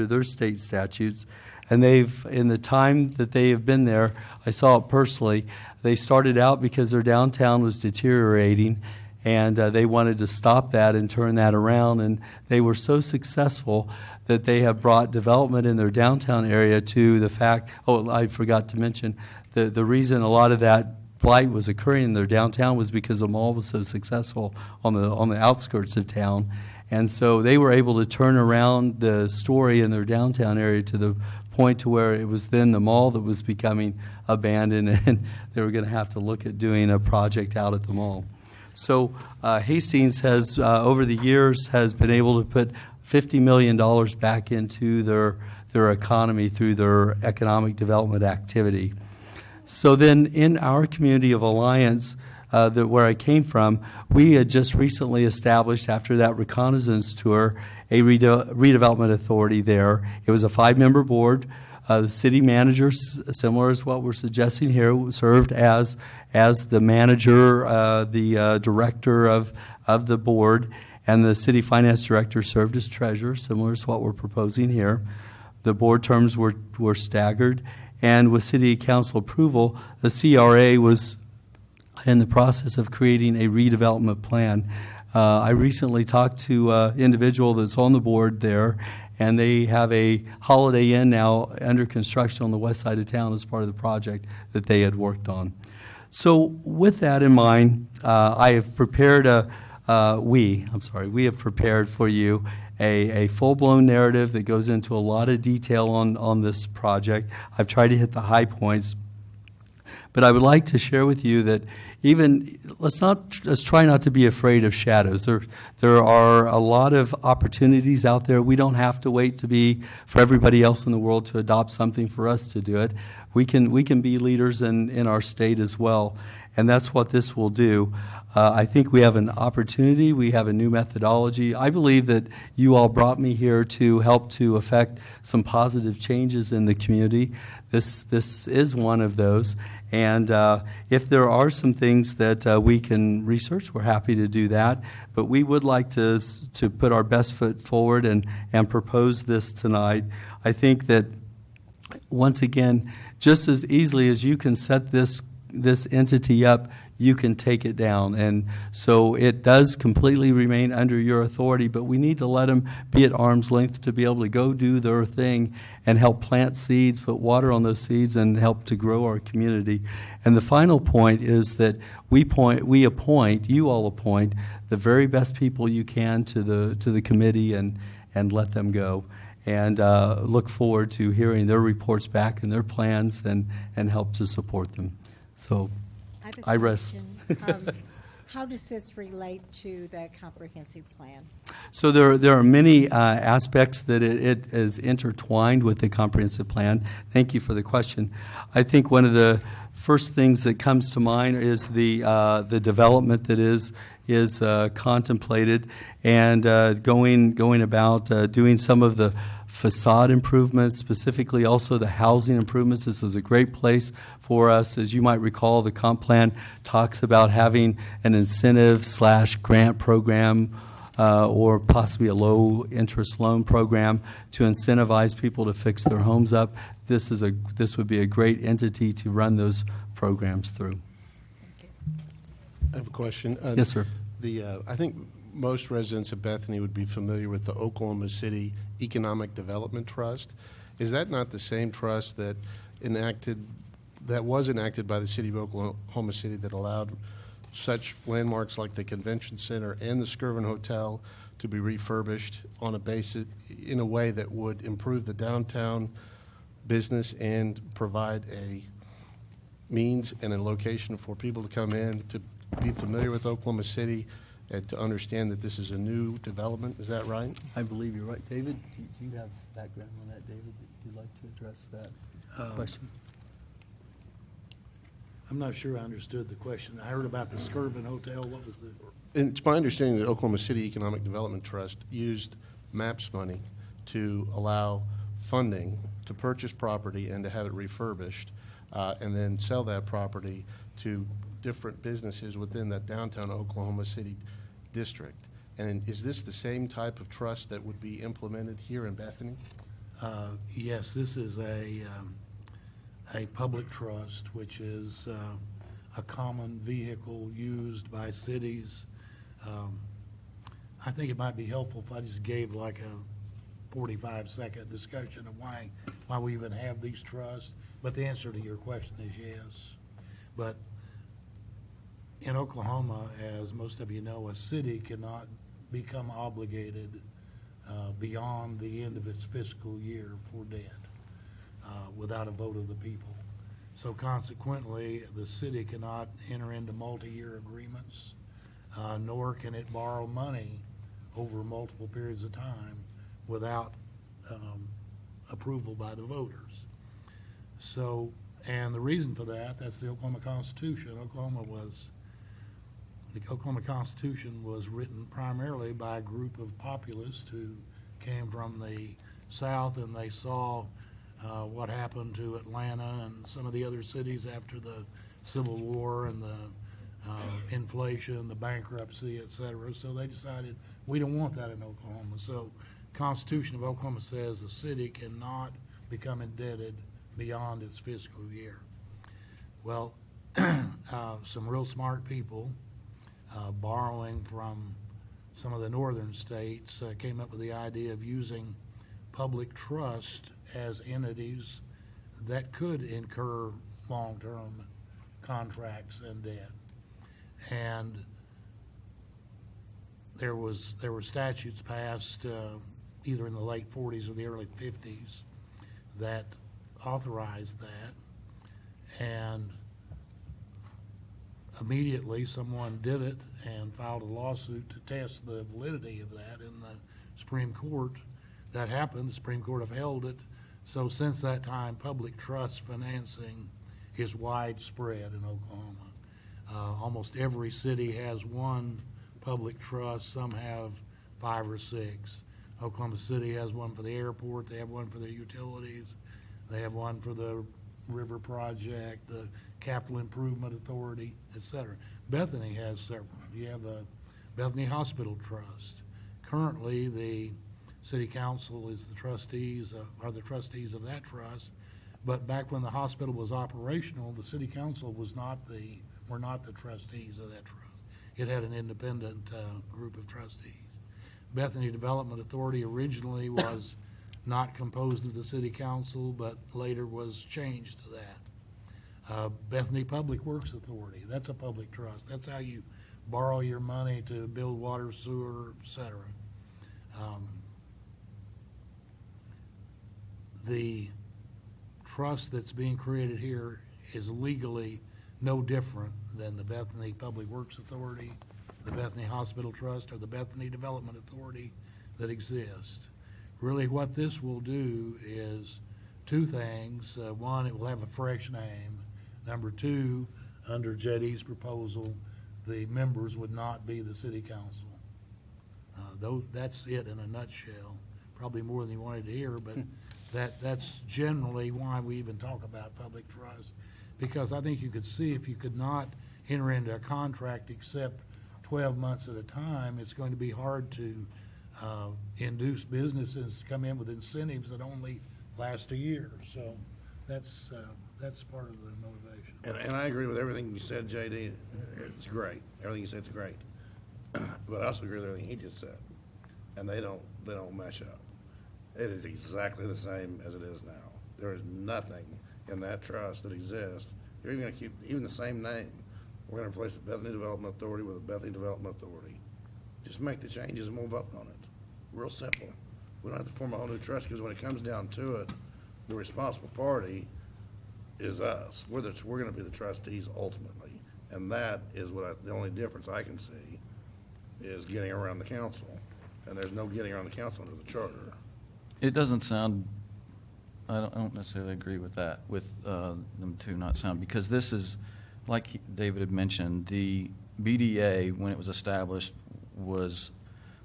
their state statutes. And in the time that they have been there, I saw it personally, they started out because their downtown was deteriorating, and they wanted to stop that and turn that around. And they were so successful that they have brought development in their downtown area to the fact, I forgot to mention, the reason a lot of that blight was occurring in their downtown was because the mall was so successful on the outskirts of town. And so they were able to turn around the story in their downtown area to the point to where it was then the mall that was becoming abandoned, and they were going to have to look at doing a project out at the mall. So Hastings has, over the years, has been able to put $50 million back into their economy through their economic development activity. So then in our community of Alliance, where I came from, we had just recently established, after that reconnaissance tour, a redevelopment authority there. It was a 5-member board. The city manager, similar as what we're suggesting here, served as the manager, the director of the board, and the city finance director served as treasurer, similar to what we're proposing here. The board terms were staggered, and with city council approval, the CRA was in the process of creating a redevelopment plan. I recently talked to an individual that's on the board there, and they have a Holiday Inn now under construction on the west side of town as part of the project that they had worked on. So with that in mind, I have prepared we have prepared for you a full-blown narrative that goes into a lot of detail on this project. I've tried to hit the high points, but I would like to share with you that let's try not to be afraid of shadows. There are a lot of opportunities out there. We don't have to wait for everybody else in the world to adopt something for us to do it. We can be leaders in our state as well, and that's what this will do. I think we have an opportunity. We have a new methodology. I believe that you all brought me here to help to affect some positive changes in the community. This is one of those. And if there are some things that we can research, we're happy to do that. But we would like to put our best foot forward and propose this tonight. I think that, once again, just as easily as you can set this entity up, you can take it down. And so it does completely remain under your authority, but we need to let them be at arm's length to be able to go do their thing and help plant seeds, put water on those seeds, and help to grow our community. And the final point is that you all appoint the very best people you can to the committee and let them go. And look forward to hearing their reports back and their plans and help to support them. So I rest. How does this relate to the comprehensive plan? So there are many aspects that it is intertwined with the comprehensive plan. Thank you for the question. I think one of the first things that comes to mind is the development that is contemplated, and going about doing some of the facade improvements, specifically also the housing improvements. This is a great place for us. As you might recall, the comp plan talks about having an incentive/grant program or possibly a low-interest loan program to incentivize people to fix their homes up. This would be a great entity to run those programs through. I have a question. Yes, sir. I think most residents of Bethany would be familiar with the Oklahoma City Economic Development Trust. Is that not the same trust that was enacted by the city of Oklahoma City that allowed such landmarks like the Convention Center and the Skirvin Hotel to be refurbished on a basis in a way that would improve the downtown business and provide a means and a location for people to come in to be familiar with Oklahoma City and to understand that this is a new development? Is that right? I believe you're right. David, do you have background on that, David? Would you like to address that question? I'm not sure I understood the question. I heard about the Skirvin Hotel. What was the? And it's my understanding that Oklahoma City Economic Development Trust used MAPS money to allow funding to purchase property and to have it refurbished and then sell that property to different businesses within that downtown Oklahoma City district. And is this the same type of trust that would be implemented here in Bethany? Yes, this is a public trust, which is a common vehicle used by cities. I think it might be helpful if I just gave like a 45-second discussion of why we even have these trusts. But the answer to your question is yes. But in Oklahoma, as most of you know, a city cannot become obligated beyond the end of its fiscal year for debt without a vote of the people. So consequently, the city cannot enter into multi-year agreements, nor can it borrow money over multiple periods of time without approval by the voters. So, and the reason for that, that's the Oklahoma Constitution. The Oklahoma Constitution was written primarily by a group of populists who came from the South, and they saw what happened to Atlanta and some of the other cities after the Civil War and the inflation, the bankruptcy, et cetera. So they decided we don't want that in Oklahoma. So Constitution of Oklahoma says the city cannot become indebted beyond its fiscal year. Well, some real smart people borrowing from some of the northern states came up with the idea of using public trust as entities that could incur long-term contracts and debt. And there were statutes passed either in the late 40s or the early 50s that authorized that. And immediately, someone did it and filed a lawsuit to test the validity of that in the Supreme Court. That happened. The Supreme Court upheld it. So since that time, public trust financing is widespread in Oklahoma. Almost every city has one public trust. Some have 5 or 6. Oklahoma City has one for the airport. They have one for their utilities. They have one for the river project, the capital improvement authority, et cetera. Bethany has several. You have a Bethany Hospital Trust. Currently, the city council is the trustees, are the trustees of that trust. But back when the hospital was operational, the city council were not the trustees of that trust. It had an independent group of trustees. Bethany Development Authority originally was not composed of the city council, but later was changed to that. Bethany Public Works Authority, that's a public trust. That's how you borrow your money to build water, sewer, et cetera. The trust that's being created here is legally no different than the Bethany Public Works Authority, the Bethany Hospital Trust, or the Bethany Development Authority that exist. Really what this will do is 2 things. One, it will have a fresh name. Number 2, under JD's proposal, the members would not be the city council. That's it in a nutshell. Probably more than you wanted to hear, but that's generally why we even talk about public trust. Because I think you could see if you could not enter into a contract except 12 months at a time, it's going to be hard to induce businesses to come in with incentives that only last a year. So that's part of the motivation. And I agree with everything you said, JD. It's great. Everything you said is great. But I also agree with everything he just said. And they don't mesh up. It is exactly the same as it is now. There is nothing in that trust that exists. You're even going to keep even the same name. We're going to replace the Bethany Development Authority with the Bethany Development Authority. Just make the changes and move up on it. Real simple. We don't have to form a whole new trust because when it comes down to it, the responsible party is us. We're going to be the trustees ultimately. And that is the only difference I can see is getting around the council. And there's no getting around the council under the charter. It doesn't sound, I don't necessarily agree with that, with them 2 not sound, because this is, like David had mentioned, the BDA, when it was established, was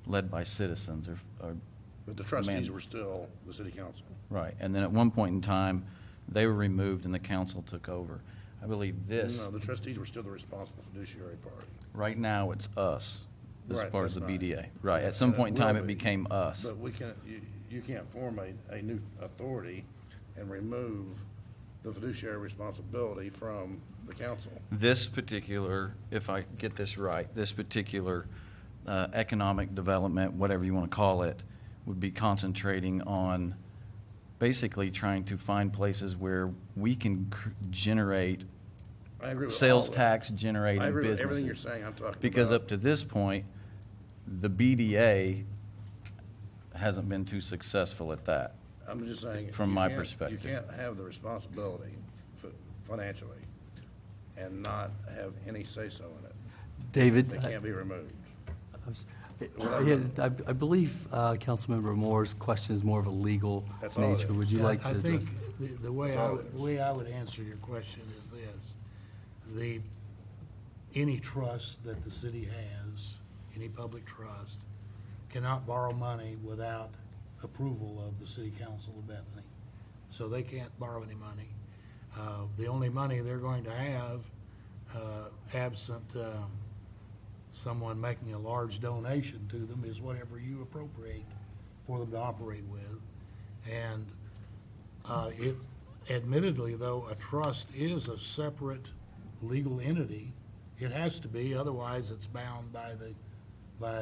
led by citizens. But the trustees were still the city council. Right, and then at one point in time, they were removed and the council took over. I believe this. No, the trustees were still the responsible fiduciary party. Right now, it's us as Right, far as that's the right. BDA. Right, Yeah, at some and point in time, will it be. became us. But we can't, you can't form a new authority and remove the fiduciary responsibility from the council. This particular, if I get this right, this particular economic development, whatever you want to call it, would be concentrating on basically trying to find places where we can generate I agree with sales all that. tax generating I agree with businesses. everything you're saying. I'm talking Because about- up to this point, the BDA hasn't been too successful at that. I'm just saying. From you my can't- perspective. You can't have the responsibility financially and not have any say-so in it. David, They can't be removed. I believe Councilmember Moore's question is more of a legal That's all it nature. is. Would you like to I address? think the way That's all it is. the way I would answer your question is this. Any trust that the city has, any public trust, cannot borrow money without approval of the city council of Bethany. So they can't borrow any money. The only money they're going to have, absent someone making a large donation to them, is whatever you appropriate for them to operate with. And admittedly, though, a trust is a separate legal entity. It has to be, otherwise it's bound by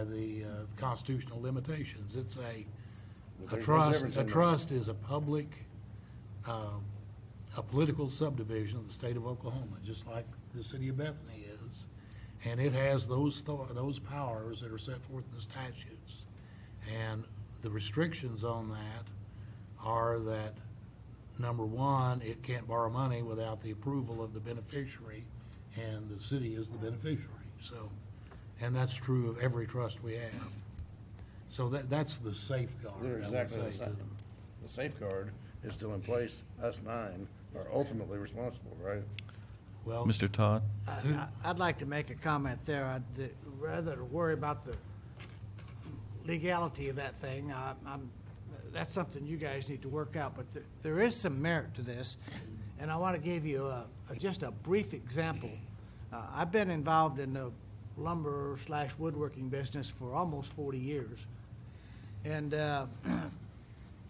the constitutional limitations. It's But a there's no trust. difference A in that. trust is a public, a political subdivision of the state of Oklahoma, just like the city of Bethany is. And it has those powers that are set forth in the statutes. And the restrictions on that are that, number one, it can't borrow money without the approval of the beneficiary, and the city is the beneficiary. So, and that's true of every trust we have. So that's the safeguard. They're I would exactly the say. same. The safeguard is still in place. Us 9 are ultimately responsible, right? Well, Mr. Todd? I'd like to make a comment there. Rather than worry about the legality of that thing, that's something you guys need to work out, but there is some merit to this, and I want to give you just a brief example. I've been involved in the lumber/woodworking business for almost 40 years, and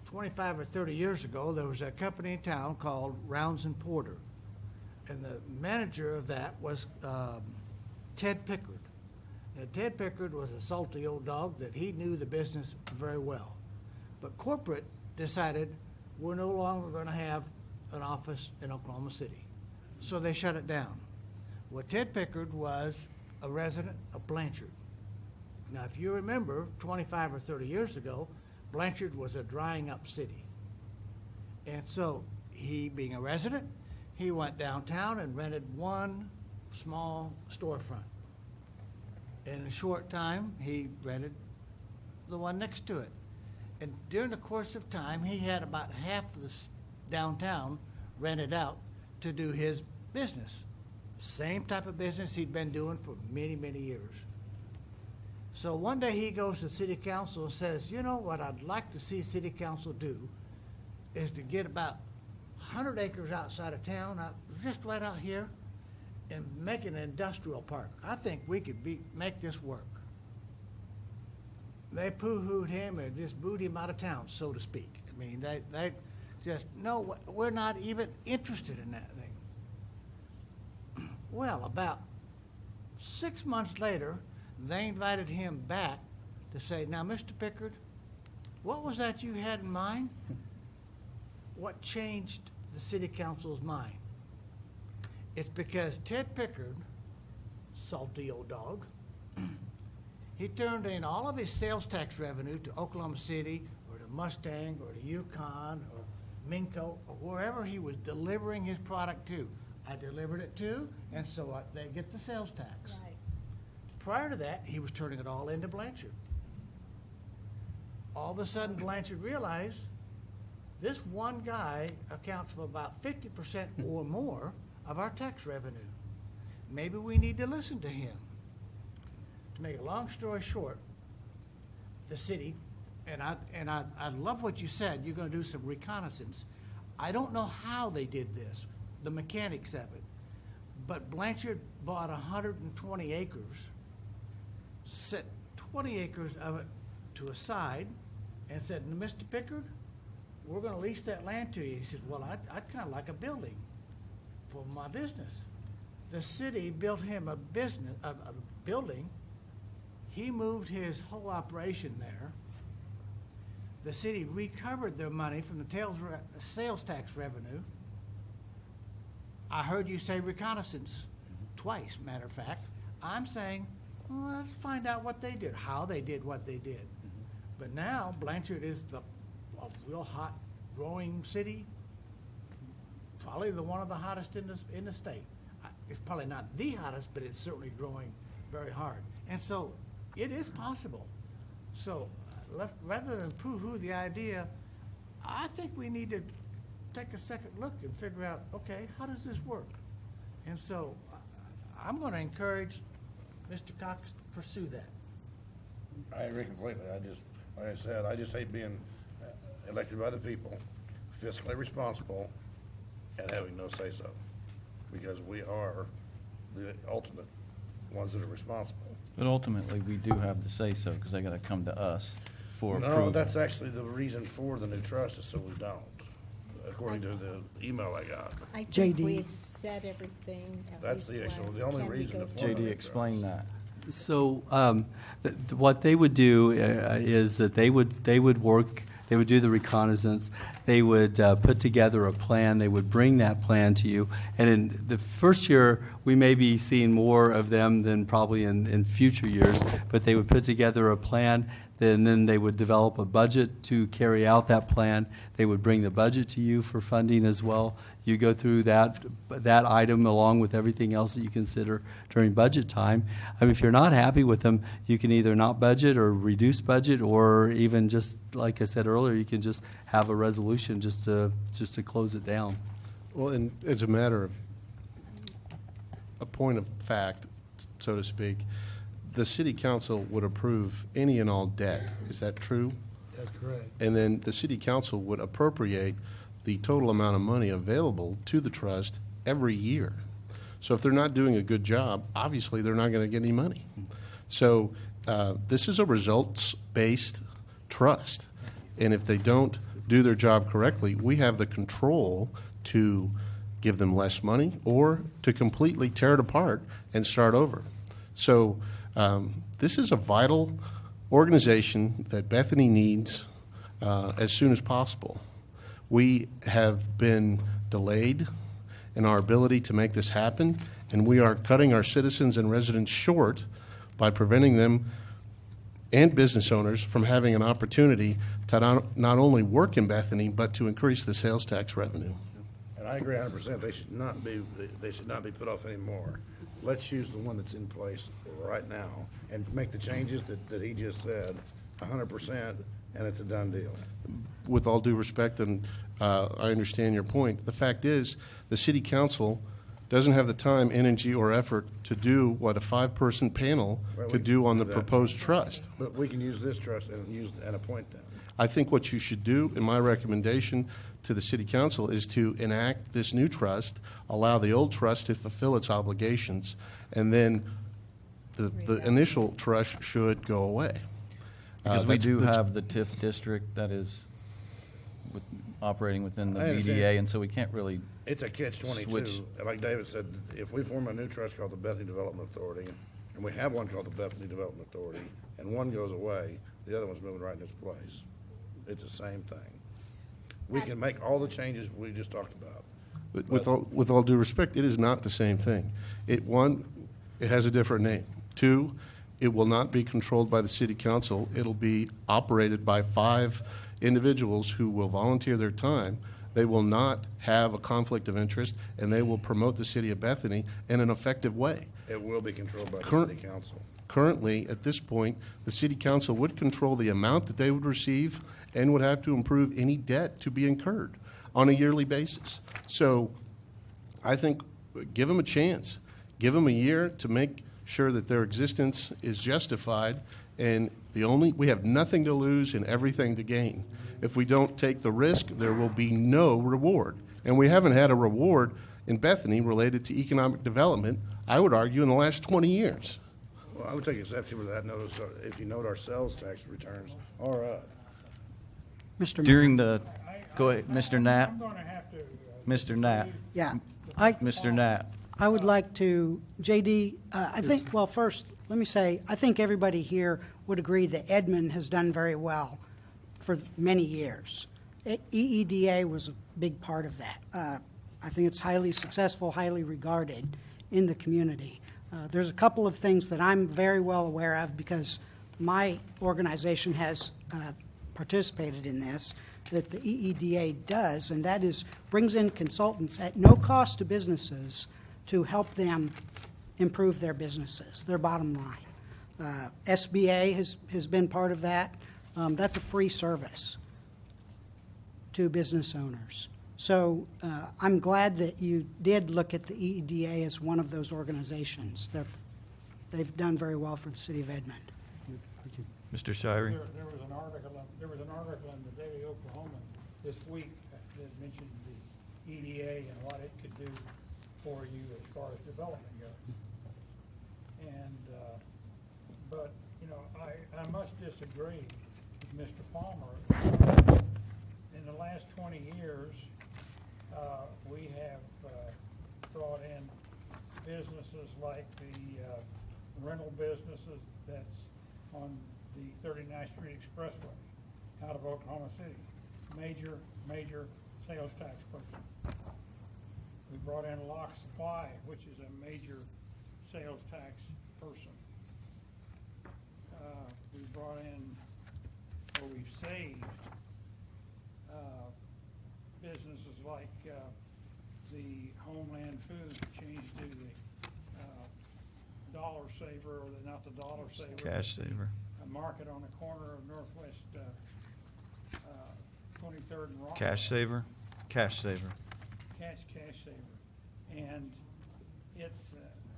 25 or 30 years ago, there was a company in town called Rounds and Porter, and the manager of that was Ted Pickard. And Ted Pickard was a salty old dog that he knew the business very well. But corporate decided we're no longer going to have an office in Oklahoma City. So they shut it down. Well, Ted Pickard was a resident of Blanchard. Now, if you remember, 25 or 30 years ago, Blanchard was a drying up city. And so he, being a resident, he went downtown and rented one small storefront. In a short time, he rented the one next to it. And during the course of time, he had about half of the downtown rented out to do his business. Same type of business he'd been doing for many, many years. So one day he goes to city council and says, you know what I'd like to see city council do is to get about 100 acres outside of town, just right out here, and make an industrial park. I think we could make this work. They poo-hooed him and just booed him out of town, so to speak. I mean, they just, no, we're not even interested in that thing. Well, about 6 months later, they invited him back to say, now, Mr. Pickard, what was that you had in mind? What changed the city council's mind? It's because Ted Pickard, salty old dog, he turned in all of his sales tax revenue to Oklahoma City or to Mustang or to Yukon or Minco or wherever he was delivering his product to. I delivered it to, and so they get the sales tax. Right. Prior to that, he was turning it all into Blanchard. All of a sudden, Blanchard realized this one guy accounts for about 50% or more of our tax revenue. Maybe we need to listen to him. To make a long story short, the city, and I love what you said, you're going to do some reconnaissance. I don't know how they did this, the mechanics of it, but Blanchard bought 120 acres, set 20 acres of it to a side, and said, Mr. Pickard, we're going to lease that land to you. He said, well, I'd kind of like a building for my business. The city built him a building. He moved his whole operation there. The city recovered their money from the sales tax revenue. I heard you say reconnaissance twice, matter of fact. I'm saying, well, let's find out what they did, how they did what they did. But now Blanchard is a real hot, growing city, probably one of the hottest in the state. It's probably not the hottest, but it's certainly growing very hard. And so it is possible. So rather than poo-hoo the idea, I think we need to take a second look and figure out, okay, how does this work? And so I'm going to encourage Mr. Cox to pursue that. I agree completely. Like I said, I just hate being elected by the people, fiscally responsible, and having no say-so, because we are the ultimate ones that are responsible. But ultimately, we do have the say-so, because they got to come to us for approval. No, that's actually the reason for the new trust, is so we don't, according to the email I got. I think JD. we've said everything at That's least the once. only Can we reason go to through form it? the JD, new explain trust. that. So what they would do is that they would They would do the reconnaissance. They would put together a plan. They would bring that plan to you. And in the first year, we may be seeing more of them than probably in future years, but they would put together a plan. Then they would develop a budget to carry out that plan. They would bring the budget to you for funding as well. You go through that item along with everything else that you consider during budget time. I mean, if you're not happy with them, you can either not budget or reduce budget, or even just, like I said earlier, you can just have a resolution just to close it down. Well, and as a matter of a point of fact, so to speak, the city council would approve any and all debt. Is that true? That's correct. And then the city council would appropriate the total amount of money available to the trust every year. So if they're not doing a good job, obviously they're not going to get any money. So this is a results-based trust. And if they don't do their job correctly, we have the control to give them less money or to completely tear it apart and start over. So this is a vital organization that Bethany needs as soon as possible. We have been delayed in our ability to make this happen, and we are cutting our citizens and residents short by preventing them and business owners from having an opportunity to not only work in Bethany, but to increase the sales tax revenue. And I agree 100%. They should not be put off anymore. Let's use the one that's in place right now and make the changes that he just said 100%, and it's a done deal. With all due respect, and I understand your point, the fact is the city council doesn't have the time, energy, or effort to do what a 5-person panel could do on the proposed trust. But we can use this trust and appoint them. I think what you should do, in my recommendation to the city council, is to enact this new trust, allow the old trust to fulfill its obligations, and then the initial trust should go away. Because we That's- do that's- have the TIF district that is operating within the I understand. BDA, and so we can't really, It's a catch-22. Switch. Like David said, if we form a new trust called the Bethany Development Authority, and we have one called the Bethany Development Authority, and one goes away, the other one's moving right in its place. It's the same thing. We can make all the changes we just talked about. But with all due respect, it is not the same thing. One, it has a different name. Two, it will not be controlled by the city council. It'll be operated by 5 individuals who will volunteer their time. They will not have a conflict of interest, and they will promote the city of Bethany in an effective way. It will be controlled by the Current- city council. Currently, at this point, the city council would control the amount that they would receive and would have to improve any debt to be incurred on a yearly basis. So I think give them a chance. Give them a year to make sure that their existence is justified, and we have nothing to lose and everything to gain. If we don't take the risk, there will be no reward. And we haven't had a reward in Bethany related to economic development, I would argue, in the last 20 years. Well, I would take exception with that. Notice, if you note our sales tax returns are up. Mr. Mayor. during the, go ahead, Mr. Knapp, I'm going to have to. Mr. Knapp, Yeah. Mr. Knapp. I would like to, JD, I think, well, first, let me say, I think everybody here would agree that Edmond has done very well for many years. EEDA was a big part of that. I think it's highly successful, highly regarded in the community. There's a couple of things that I'm very well aware of because my organization has participated in this, that the EEDA does, and that is brings in consultants at no cost to businesses to help them improve their businesses, their bottom line. SBA has been part of that. That's a free service to business owners. So I'm glad that you did look at the EEDA as one of those organizations. They've done very well for the city of Edmond. Mr. Shirey? There was an article in the Daily Oklahoman this week that mentioned the EDA and what it could do for you as far as development goes. And, but, you know, I must disagree with Mr. Palmer. In the last 20 years, we have brought in businesses like the rental businesses that's on the 39th Street Expressway. out of Oklahoma City. Major sales tax person. We brought in Lock Supply, which is a major sales tax person. We brought in, or we've saved, businesses like the Homeland Foods changed to the Dollar Saver, or not the Dollar Saver. Cash Saver. A market on the corner of Northwest 23rd and Rock. Cash Saver? Cash Saver. Cash Saver. And it's,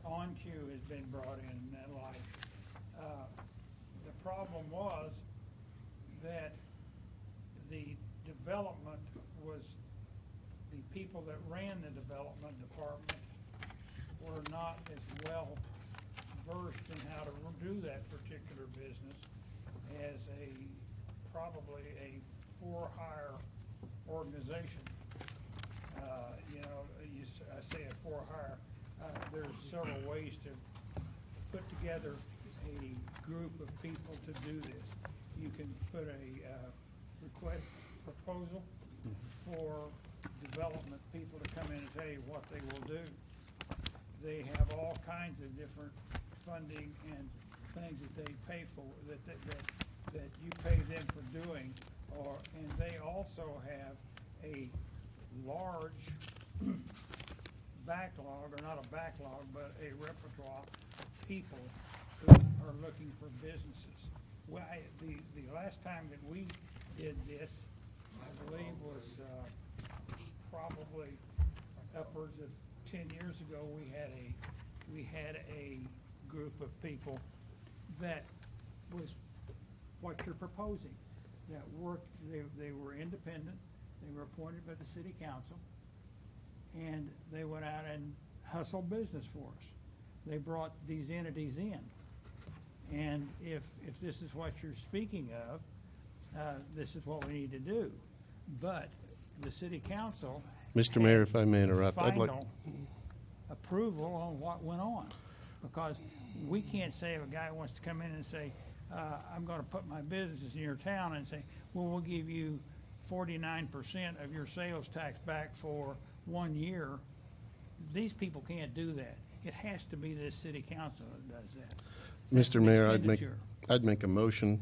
OnQ has been brought in and that like. The problem was that the development was, the people that ran the development department were not as well versed in how to do that particular business as probably a for-hire organization. I say a for-hire, there's several ways to put together a group of people to do this. You can put a request proposal for development people to come in and tell you what they will do. They have all kinds of different funding and things that they pay for, that you pay them for doing, and they also have a large backlog, or not a backlog, but a repertoire of people who are looking for businesses. Well, the last time that we did this, I believe was probably upwards of 10 years ago. We had a group of people that was what you're proposing, that worked. They were independent. They were appointed by the city council, and they went out and hustled business for us. They brought these entities in. And if this is what you're speaking of, this is what we need to do. But the city council. Mr. Mayor, if I may interrupt, I'd like. Final approval on what went on. Because we can't say if a guy wants to come in and say, I'm going to put my business in your town, and say, well, we'll give you 49% of your sales tax back for 1 year. These people can't do that. It has to be this city council that does that. Mr. Mayor, Expenditure. I'd make a motion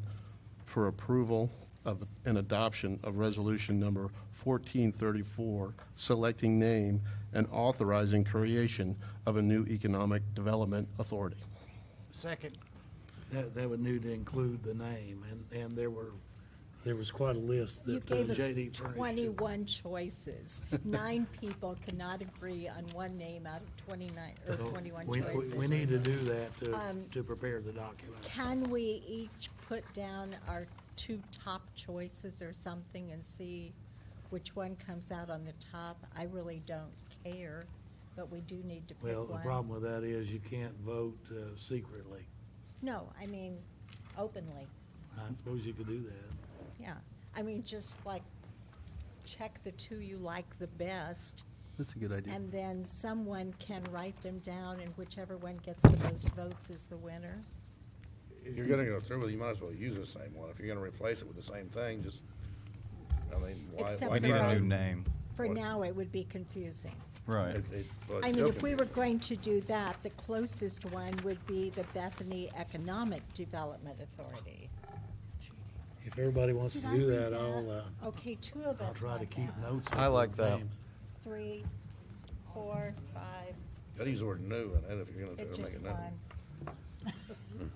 for approval of an adoption of resolution number 1434, selecting name and authorizing creation of a new economic development authority. Second. That would need to include the name, and there was quite a list You that gave us JD furnished. 21 choices. 9 people cannot agree on one name out of 29, or 21 choices. We need to do that to prepare the document. Can we each put down our 2 top choices or something and see which one comes out on the top? I really don't care, but we do need to pick one. Well, the problem with that is you can't vote secretly. No, I mean openly. I suppose you could do that. Yeah, I mean, just like check the 2 you like the best, That's a good idea. and then someone can write them down, and whichever one gets the most votes is the winner. If you're gonna go through with it, you might as well use the same one. If you're gonna replace it with the same thing, just, I mean, why? Except We for need a our- new name. For What? now, it would be confusing. Right. Well, it's I mean, still if we were confusing. going to do that, the closest one would be the Bethany Economic Development Authority. If everybody wants to Did I do read that, I'll Okay, 2 of I'll us try to want keep that. notes. I of like the that. names. 3, 4, 5, Gotta use the word new in it if you're gonna it's make just it new. 1.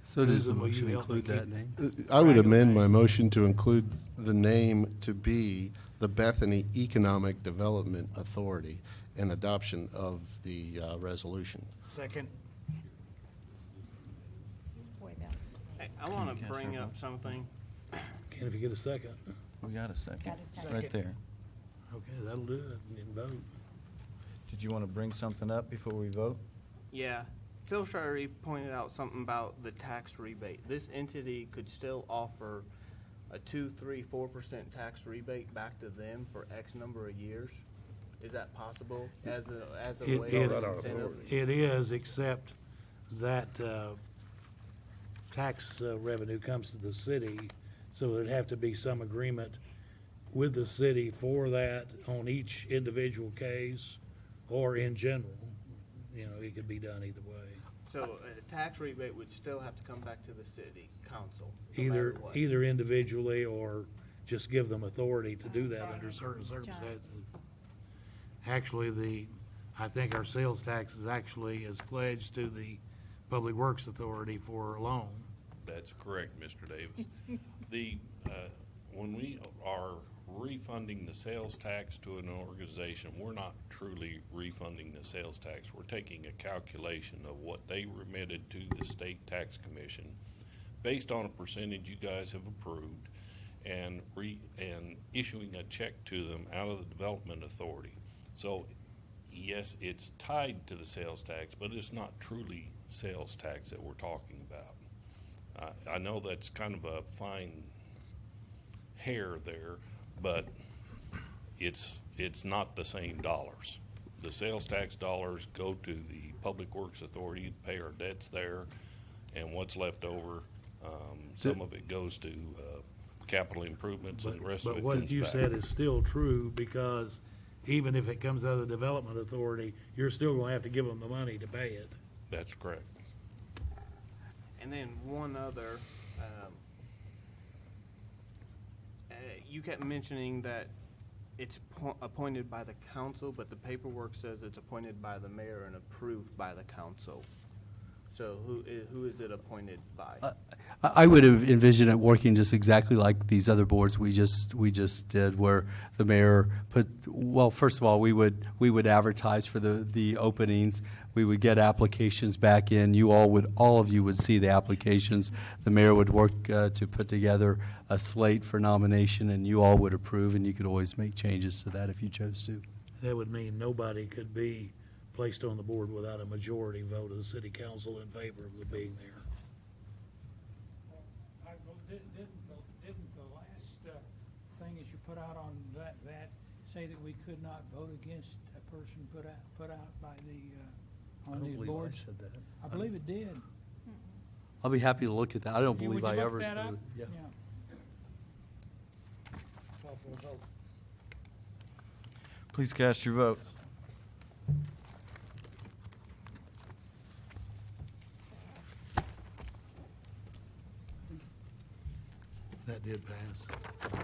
So does the Susan, will you motion help me include that keep- name? I would Right, amend okay. my motion to include the name to be the Bethany Economic Development Authority and adoption of the resolution. Second. Boy, that's, Hey, I want Okay, to bring sure. up something. Can if you get a second. We got a second. Got a second. Right there. Okay, that'll do it. You can vote. Did you want to bring something up before we vote? Yeah, Phil Shirey pointed out something about the tax rebate. This entity could still offer a 2, 3, 4% tax rebate back to them for X number of years. Is that possible as a It- way it- of That our incentive? authority. It is, except that tax revenue comes to the city So there'd have to be some agreement with the city for that on each individual case or in general. You know, it could be done either way. So a tax rebate would still have to come back to the city council, no matter what. Either individually or just give them authority to do that under certain circumstances. Actually, I think our sales tax is pledged to the Public Works Authority for a loan. That's correct, Mr. Davis. When we are refunding the sales tax to an organization, we're not truly refunding the sales tax. We're taking a calculation of what they remitted to the state tax commission based on a percentage you guys have approved and issuing a check to them out of the development authority. So yes, it's tied to the sales tax, but it's not truly sales tax that we're talking about. I know that's kind of a fine hair there, but it's not the same dollars. The sales tax dollars go to the Public Works Authority to pay our debts there, and what's left over, some of it goes to capital improvements, and the rest of it But comes what you back. said is still true, because even if it comes out of the Development Authority, you're still gonna have to give them the money to pay it. That's correct. And then one other, you kept mentioning that it's appointed by the council, but the paperwork says it's appointed by the mayor and approved by the council. So who is it appointed by? I would have envisioned it working just exactly like these other boards we just did, where the mayor first of all, we would advertise for the openings. We would get applications back in. All of you would see the applications. The mayor would work to put together a slate for nomination, and you all would approve, and you could always make changes to that if you chose to. That would mean nobody could be placed on the board without a majority vote of the city council in favor of the being there. Didn't the last thing that you put out on that say that we could not vote against a person put out by on these boards? said that. I believe it did. I'll be happy to look at that. I don't Would believe you I look ever that said up? it. Yeah. Call for a vote. Please cast your vote. That did pass.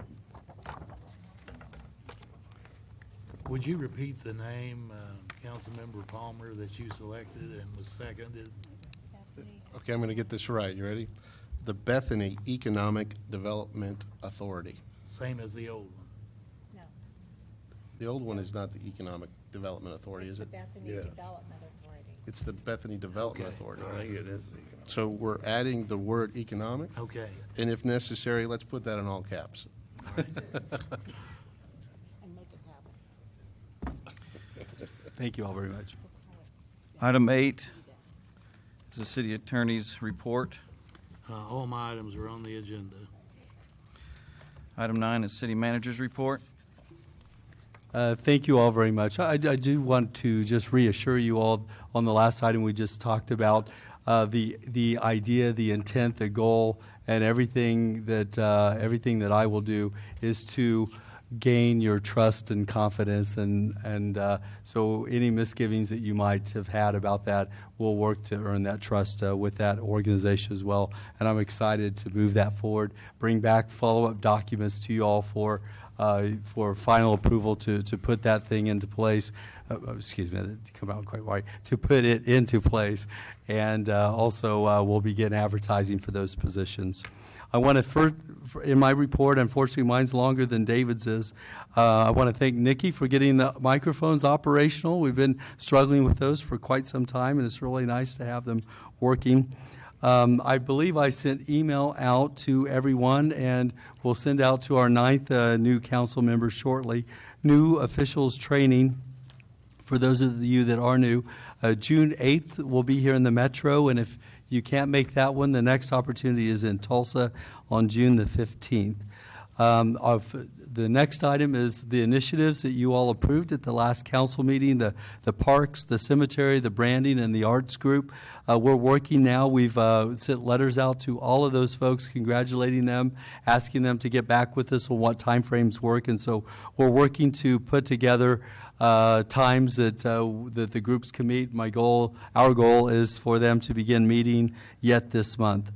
Would you repeat the name, Councilmember Palmer, that you selected and was seconded? Okay, I'm going to get this right. You ready? The Bethany Economic Development Authority. Same as the old one. No, The old one is not the Economic Development Authority, it's is the it? Bethany Yeah. Development Authority. It's the Bethany Development Authority. I think it is. So we're adding the word economic, Okay. and if necessary, let's put that in all caps. And make it happen. Thank you all very much. Item 8 is the city attorney's report. All my items are on the agenda. Item 9 is city manager's report. Thank you all very much. I do want to just reassure you all on the last item we just talked about, the idea, the intent, the goal, and everything that I will do is to gain your trust and confidence, and so any misgivings that you might have had about that, we'll work to earn that trust with that organization as well. And I'm excited to move that forward, bring back follow-up documents to you all for final approval to put that thing into place. Excuse me, that come out quite right. To put it into place, and also we'll begin advertising for those positions. I want to first, in my report, unfortunately mine's longer than David's is, I want to thank Nikki for getting the microphones operational. We've been struggling with those for quite some time, and it's really nice to have them working. I believe I sent email out to everyone, and we'll send out to our 9th new council members shortly. New officials training for those of you that are new. June 8th, we'll be here in the Metro, and if you can't make that one, the next opportunity is in Tulsa on June the 15th. The next item is the initiatives that you all approved at the last council meeting, the parks, the cemetery, the branding, and the arts group. We're working now. We've sent letters out to all of those folks, congratulating them, asking them to get back with us on what timeframes work. And so we're working to put together times that the groups can meet. Our goal is for them to begin meeting yet this month.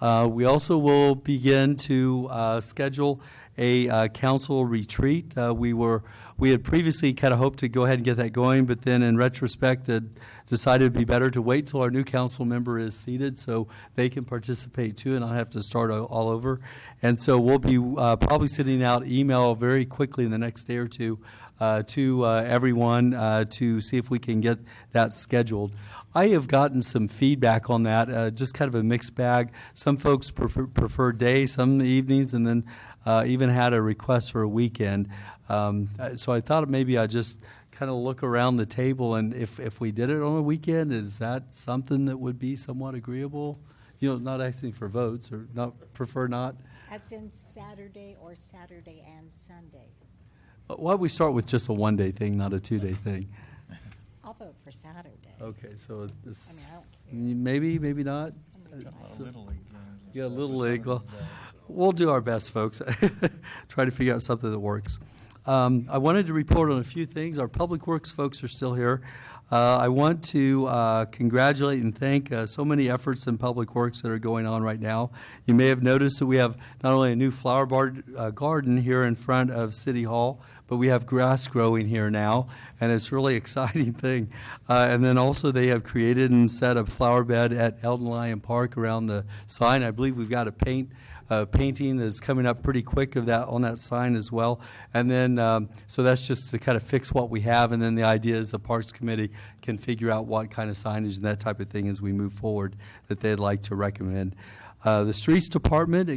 We also will begin to schedule a council retreat. We had previously kind of hoped to go ahead and get that going, but then in retrospect had decided it'd be better to wait till our new council member is seated so they can participate too and not have to start all over. And so we'll be probably sending out email very quickly in the next day or two to everyone to see if we can get that scheduled. I have gotten some feedback on that, just kind of a mixed bag. Some folks prefer days, some evenings, and then even had a request for a weekend. So I thought maybe I'd just kind of look around the table, and if we did it on a weekend, is that something that would be somewhat agreeable? You know, not asking for votes, or prefer not? As in Saturday or Saturday and Sunday. Why don't we start with just a one-day thing, not a two-day thing? I'll vote for Saturday. Okay, so this, I don't maybe not. Yeah, Little League. Well, we'll do our best, folks. Try to figure out something that works. I wanted to report on a few things. Our Public Works folks are still here. I want to congratulate and thank so many efforts in Public Works that are going on right now. You may have noticed that we have not only a new flower garden here in front of City Hall, but we have grass growing here now, and it's a really exciting thing. And then also they have created and set a flower bed at Eldon Lyon Park around the sign. I believe we've got a painting that's coming up pretty quick of that on that sign as well. And then, so that's just to kind of fix what we have, and then the idea is the Parks Committee can figure out what kind of signage and that type of thing as we move forward that they'd like to recommend. The Streets Department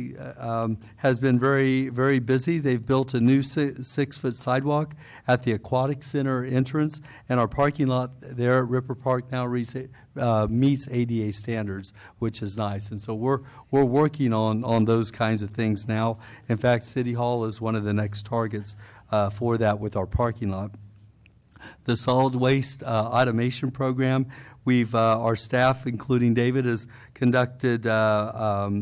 has been very, very busy. They've built a new 6-foot sidewalk at the Aquatic Center entrance, and our parking lot there at Ripper Park now meets ADA standards, which is nice. And so we're working on those kinds of things now. In fact, City Hall is one of the next targets for that with our parking lot. The solid waste automation program, our staff, including David, has conducted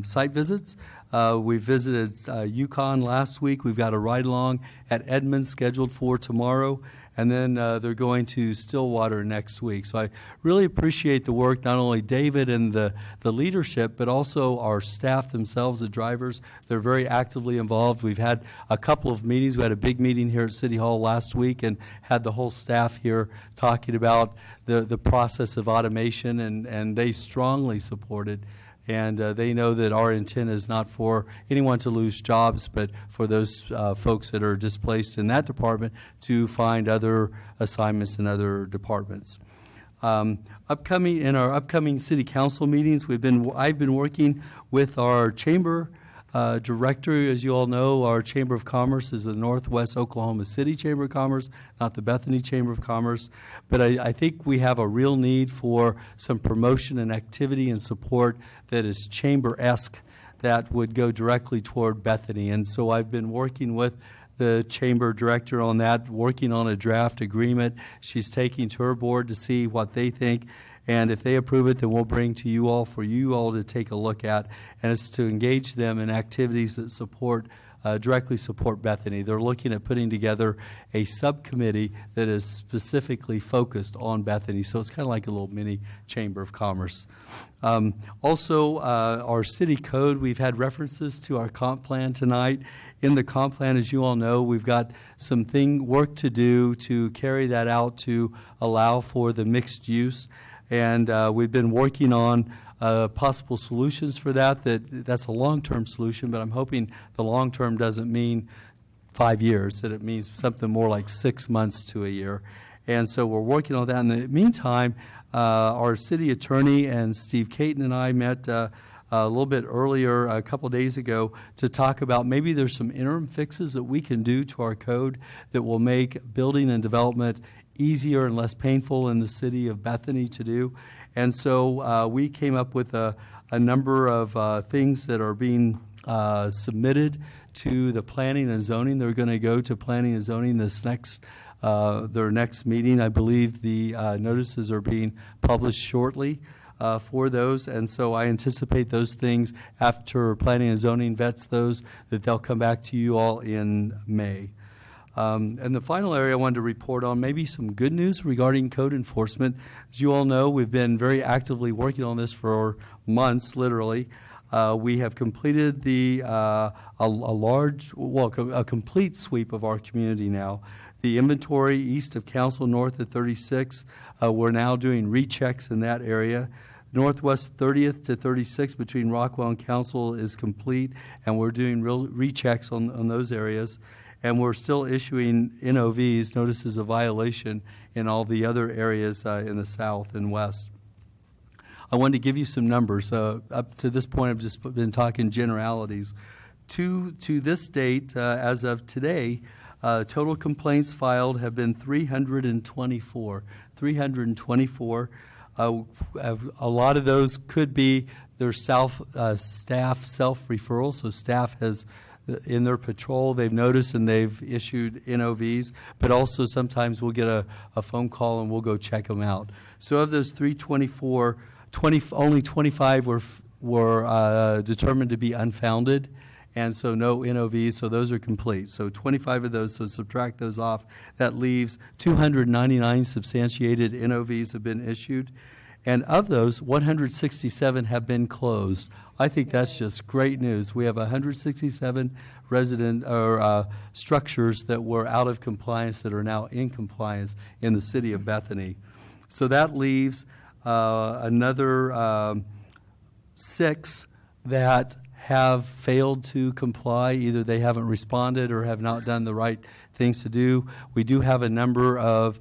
site visits. We visited Yukon last week. We've got a ride-along at Edmond scheduled for tomorrow, and then they're going to Stillwater next week. So I really appreciate the work, not only David and the leadership, but also our staff themselves, the drivers. They're very actively involved. We've had a couple of meetings. We had a big meeting here at City Hall last week and had the whole staff here talking about the process of automation, and they strongly support it. And they know that our intent is not for anyone to lose jobs, but for those folks that are displaced in that department to find other assignments in other departments. In our upcoming city council meetings, I've been working with our chamber director. As you all know, our Chamber of Commerce is the Northwest Oklahoma City Chamber of Commerce, not the Bethany Chamber of Commerce. But I think we have a real need for some promotion and activity and support that is chamber-esque, that would go directly toward Bethany. And so I've been working with the chamber director on that, working on a draft agreement. She's taking to her board to see what they think. And if they approve it, then we'll bring to you all for you all to take a look at. And it's to engage them in activities that directly support Bethany. They're looking at putting together a subcommittee that is specifically focused on Bethany. So it's kind of like a little mini chamber of commerce. Also, our city code, we've had references to our comp plan tonight. In the comp plan, as you all know, we've got some work to do to carry that out to allow for the mixed use. And we've been working on possible solutions for that. That's a long-term solution, but I'm hoping the long-term doesn't mean 5 years, that it means something more like 6 months to a year. And so we're working on that. In the meantime, our city attorney and Steve Caton and I met a little bit earlier, a couple days ago, to talk about maybe there's some interim fixes that we can do to our code that will make building and development easier and less painful in the city of Bethany to do. And so we came up with a number of things that are being submitted to the planning and zoning. They're going to go to planning and zoning their next meeting. I believe the notices are being published shortly for those, and so I anticipate those things after planning and zoning vets those, that they'll come back to you all in May. And the final area I wanted to report on, maybe some good news regarding code enforcement. As you all know, we've been very actively working on this for months, literally. We have completed a complete sweep of our community now. The inventory east of Council, north of 36, we're now doing rechecks in that area. Northwest 30th to 36 between Rockwell and Council is complete, and we're doing real rechecks on those areas. And we're still issuing NOVs, notices of violation, in all the other areas in the south and west. I wanted to give you some numbers. Up to this point, I've just been talking generalities. To this date, as of today, total complaints filed have been 324. 324. A lot of those could be their staff self-referral, so staff has, in their patrol, they've noticed and they've issued NOVs, but also sometimes we'll get a phone call and we'll go check them out. So of those 324, only 25 were determined to be unfounded, and so no NOVs, so those are complete. So 25 of those, so subtract those off, that leaves 299 substantiated NOVs have been issued, and of those, 167 have been closed. I think that's just great news. We have 167 resident or structures that were out of compliance that are now in compliance in the city of Bethany. So that leaves another 6 that have failed to comply. Either they haven't responded or have not done the right things to do. We do have a number of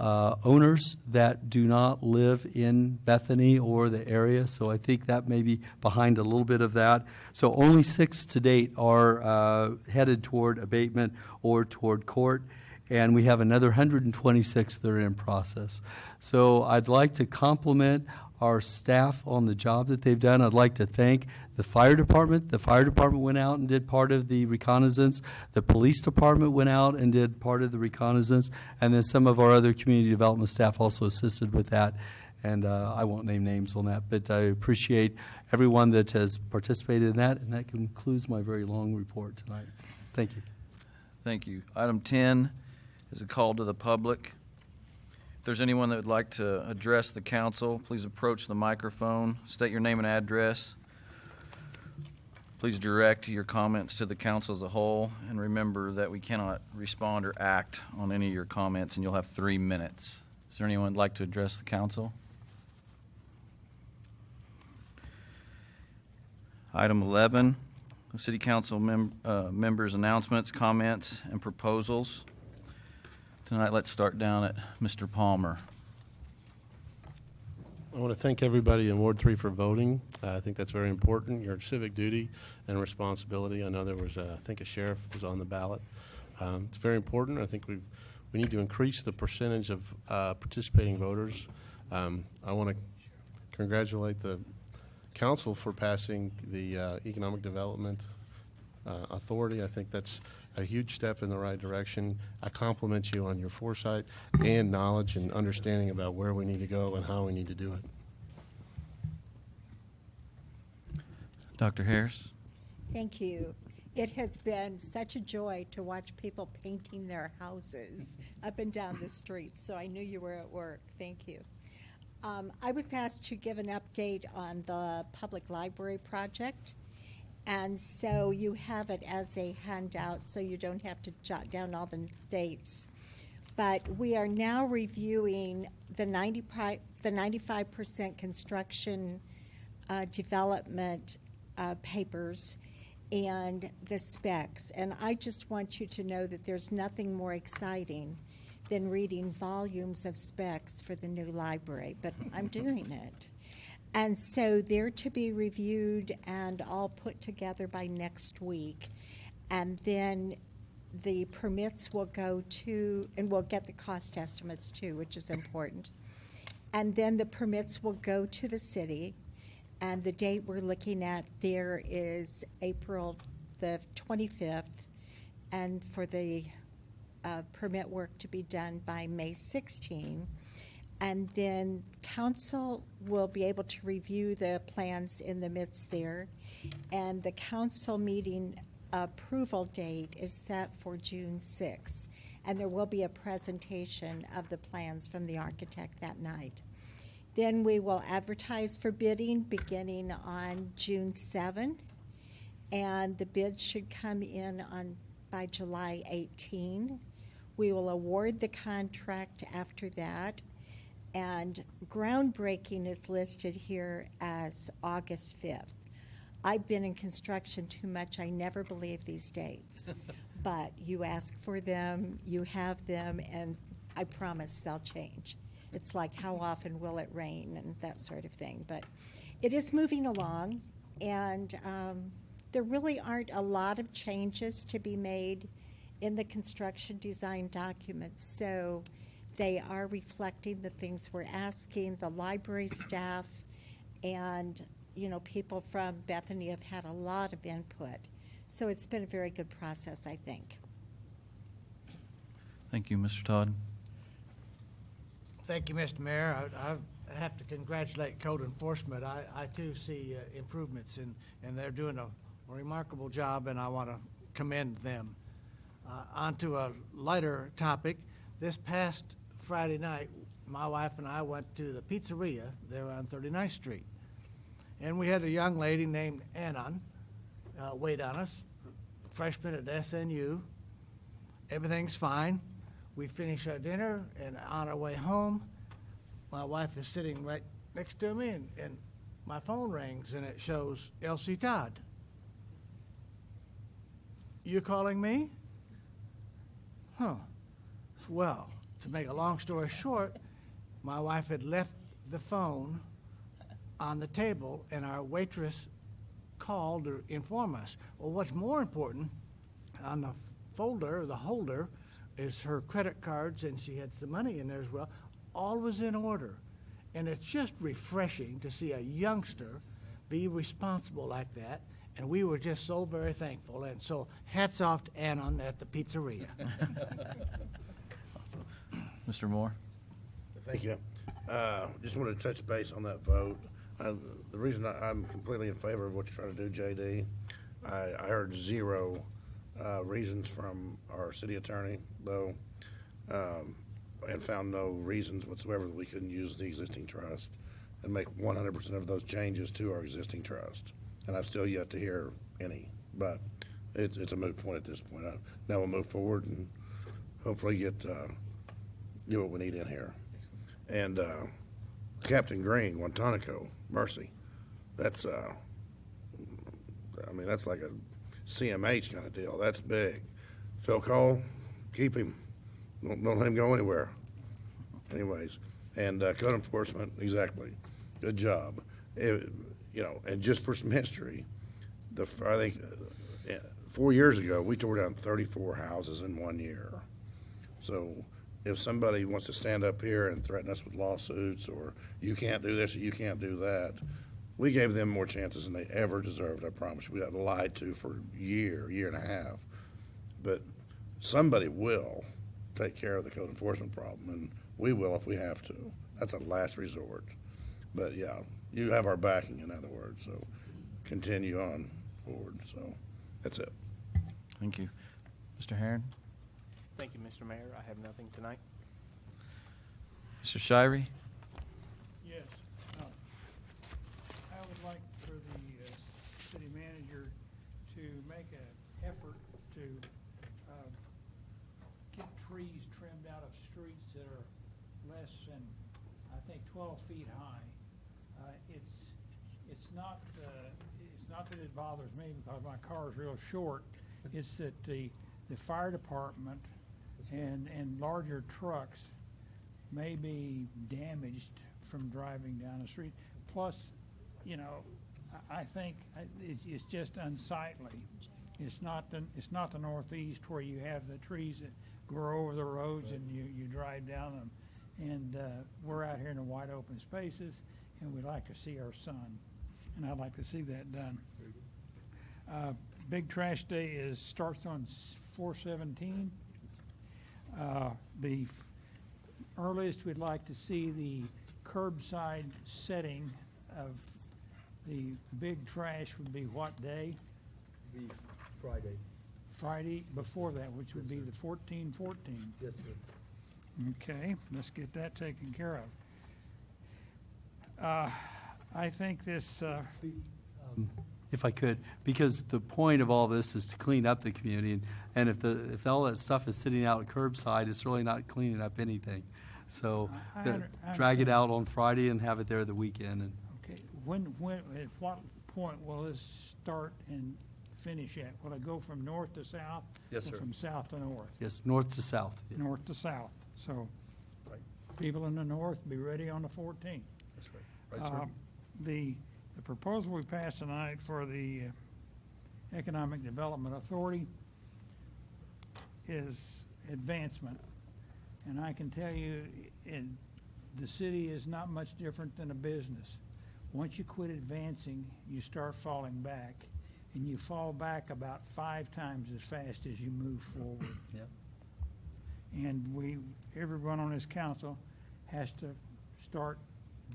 owners that do not live in Bethany or the area, so I think that may be behind a little bit of that. So only 6 to date are headed toward abatement or toward court, and we have another 126 that are in process. So I'd like to compliment our staff on the job that they've done. I'd like to thank the fire department. The fire department went out and did part of the reconnaissance. The police department went out and did part of the reconnaissance. And then some of our other community development staff also assisted with that. And I won't name names on that, but I appreciate everyone that has participated in that. And that concludes my very long report tonight. Thank you. Thank you. Item 10 is a call to the public. If there's anyone that would like to address the council, please approach the microphone, state your name and address. Please direct your comments to the council as a whole, and remember that we cannot respond or act on any of your comments, and you'll have 3 minutes. Is there anyone who'd like to address the council? Item 11, the city council members' announcements, comments, and proposals. Tonight, let's start down at Mr. Palmer. I want to thank everybody in Ward 3 for voting. I think that's very important, your civic duty and responsibility. I know there was, I think a sheriff was on the ballot. It's very important. I think we need to increase the percentage of participating voters. I want to congratulate the council for passing the Economic Development Authority. I think that's a huge step in the right direction. I compliment you on your foresight and knowledge and understanding about where we need to go and how we need to do it. Dr. Harris? Thank you. It has been such a joy to watch people painting their houses up and down the street, so I knew you were at work. Thank you. I was asked to give an update on the public library project. And so you have it as a handout, so you don't have to jot down all the dates. But we are now reviewing the 95% construction development papers and the specs. And I just want you to know that there's nothing more exciting than reading volumes of specs for the new library, but I'm doing it. And so they're to be reviewed and all put together by next week. And then the permits will go to, and we'll get the cost estimates too, which is important. And then the permits will go to the city. And the date we're looking at there is April the 25th, and for the permit work to be done by May 16. And then council will be able to review the plans in the midst there. And the council meeting approval date is set for June 6th. And there will be a presentation of the plans from the architect that night. Then we will advertise for bidding beginning on June 7. And the bids should come in by July 18. We will award the contract after that. And groundbreaking is listed here as August 5th. I've been in construction too much. I never believe these dates. But you ask for them, you have them, and I promise they'll change. It's like how often will it rain and that sort of thing. But it is moving along, and there really aren't a lot of changes to be made in the construction design documents. So they are reflecting the things we're asking. The library staff and people from Bethany have had a lot of input. So it's been a very good process, I think. Thank you, Mr. Todd. Thank you, Mr. Mayor. I have to congratulate code enforcement. I too see improvements, and they're doing a remarkable job, and I want to commend them. On to a lighter topic. This past Friday night, my wife and I went to the pizzeria there on 39th Street. And we had a young lady named Anon wait on us, freshman at SNU. Everything's fine. We finish our dinner, and on our way home, my wife is sitting right next to me, and my phone rings, and it shows Elsie Todd. You calling me? Huh. Well, to make a long story short, my wife had left the phone on the table, and our waitress called to inform us. Well, what's more important, on the folder, the holder, is her credit cards, and she had some money in there as well. All was in order. And it's just refreshing to see a youngster be responsible like that. And we were just so very thankful. And so hats off to Anon at the pizzeria. Awesome. Mr. Moore? Thank you. Just wanted to touch base on that vote. The reason I'm completely in favor of what you're trying to do, JD, I heard zero reasons from our city attorney, though, and found no reasons whatsoever that we couldn't use the existing trust and make 100% of those changes to our existing trust. And I've still yet to hear any, but it's a moot point at this point. Now we'll move forward and hopefully get what we need in here. And Captain Green, Guantanaco, Mercy, that's that's like a CMH kind of deal. That's big. Phil Cole, keep him. Don't let him go anywhere. Anyways, and code enforcement, exactly. Good job. And just for some history, I think 4 years ago we tore down 34 houses in 1 year. So if somebody wants to stand up here and threaten us with lawsuits or you can't do this or you can't do that, we gave them more chances than they ever deserved, I promise you. We got lied to for a year and a half. But somebody will take care of the code enforcement problem, and we will if we have to. That's a last resort. But, yeah, you have our backing, in other words, so continue on forward. So that's it. Thank you. Mr. Herron? Thank you, Mr. Mayor. I have nothing tonight. Mr. Shirey? Yes. I would like for the city manager to make an effort to get trees trimmed out of streets that are less than, I think, 12 feet high. It's not that it bothers me because my car is real short. It's that the fire department and larger trucks may be damaged from driving down the street. Plus, I think it's just unsightly. It's not the Northeast where you have the trees that grow over the roads and you drive down them. And we're out here in the wide open spaces, and we like to see our sun. and I'd like to see that done. Big Trash Day starts on 4/17. The earliest we'd like to see the curbside setting of the big trash would be what day? Be Friday. Friday before that, which would be the 14/14. Yes, sir. Okay, let's get that taken care of. I think this, If I could, because the point of all this is to clean up the community, and if all that stuff is sitting out curbside, it's really not cleaning up anything. So I drag it understand. out on Friday and have it there the weekend. And okay, at what point will this start and finish at? Will it go from north to south? Yes, or sir. from south to north? yes, north to south. Yeah. North to south. So Right. people in the north, be ready on the 14th. That's right. Right, sir. The proposal we passed tonight for the Economic Development Authority is advancement. And I can tell you, the city is not much different than a business. Once you quit advancing, you start falling back. And you fall back about 5 times as fast as you move forward. Yep. And everyone on this council has to start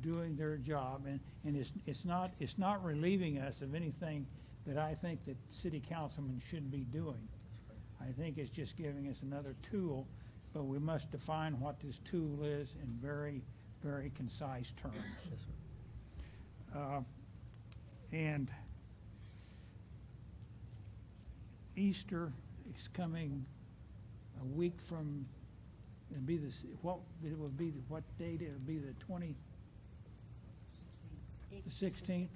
doing their job, and it's not relieving us of anything that I think that city councilmen should be doing. I think it's just giving us another tool, but we must define what this tool is in very, very concise terms. Yes, sir. And Easter is coming a week from, it'll be what date? It'll be the 16th?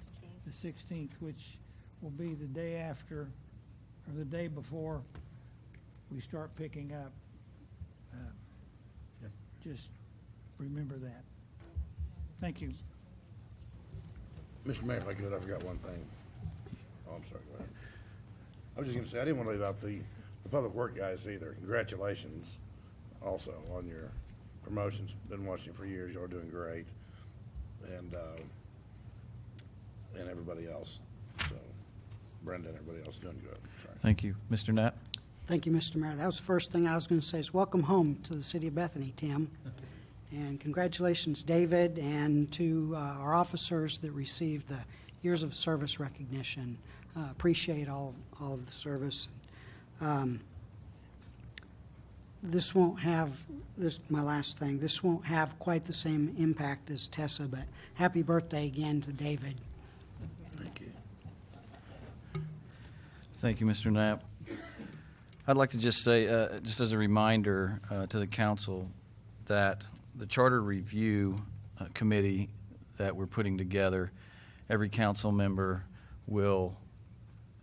The 16th, which will be the day after, or the day before we start picking up. Yep. Just remember that. Thank you. Mr. Mayor, if I could, I forgot one thing. Oh, I'm sorry, go ahead. I was just gonna say, I didn't want to leave out the public work guys either. Congratulations also on your promotions. Been watching you for years. Y'all are doing great. And everybody else. So Brenda and everybody else doing good. Sorry. Thank you. Mr. Knapp? Thank you, Mr. Mayor. That was the first thing I was going to say is welcome home to the city of Bethany, Tim. And congratulations, David, and to our officers that received the Years of Service recognition. Appreciate all of the service. This won't have, my last thing, this won't have quite the same impact as Tessa, but happy birthday again to David. Thank you. Thank you, Mr. Knapp. I'd like to just say, just as a reminder to the council, that the Charter Review Committee that we're putting together, every council member will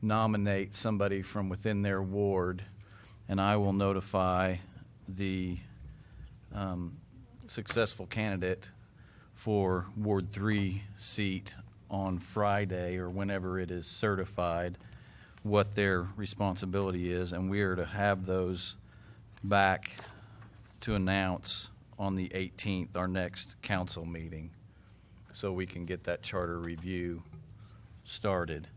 nominate somebody from within their ward, and I will notify the successful candidate for Ward 3 seat on Friday or whenever it is certified what their responsibility is, and we are to have those back to announce on the 18th, our next council meeting, so we can get that charter review started.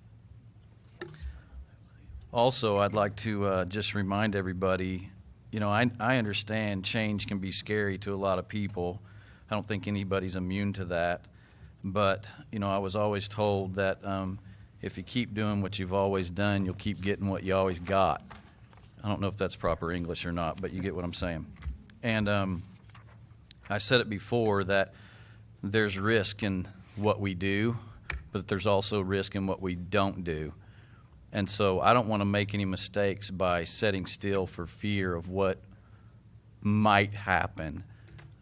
Also, I'd like to just remind everybody, you know, I understand change can be scary to a lot of people. I don't think anybody's immune to that. But, you know, I was always told that if you keep doing what you've always done, you'll keep getting what you always got. I don't know if that's proper English or not, but you get what I'm saying. And I said it before that there's risk in what we do, but there's also risk in what we don't do. And so I don't want to make any mistakes by setting still for fear of what might happen,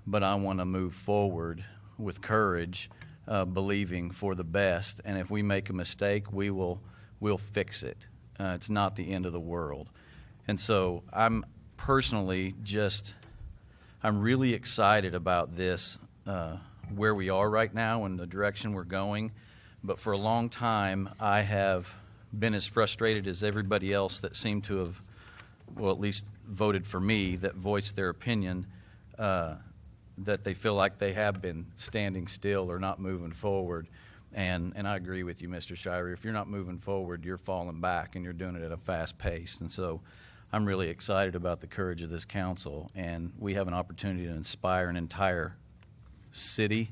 but I want to move forward with courage, believing for the best. And if we make a mistake, we'll fix it. It's not the end of the world. And so I'm personally I'm really excited about this, where we are right now and the direction we're going. But for a long time, I have been as frustrated as everybody else that seemed to have, well, at least voted for me, that voiced their opinion, that they feel like they have been standing still or not moving forward. And I agree with you, Mr. Shirey. If you're not moving forward, you're falling back, and you're doing it at a fast pace. And so I'm really excited about the courage of this council, and we have an opportunity to inspire an entire city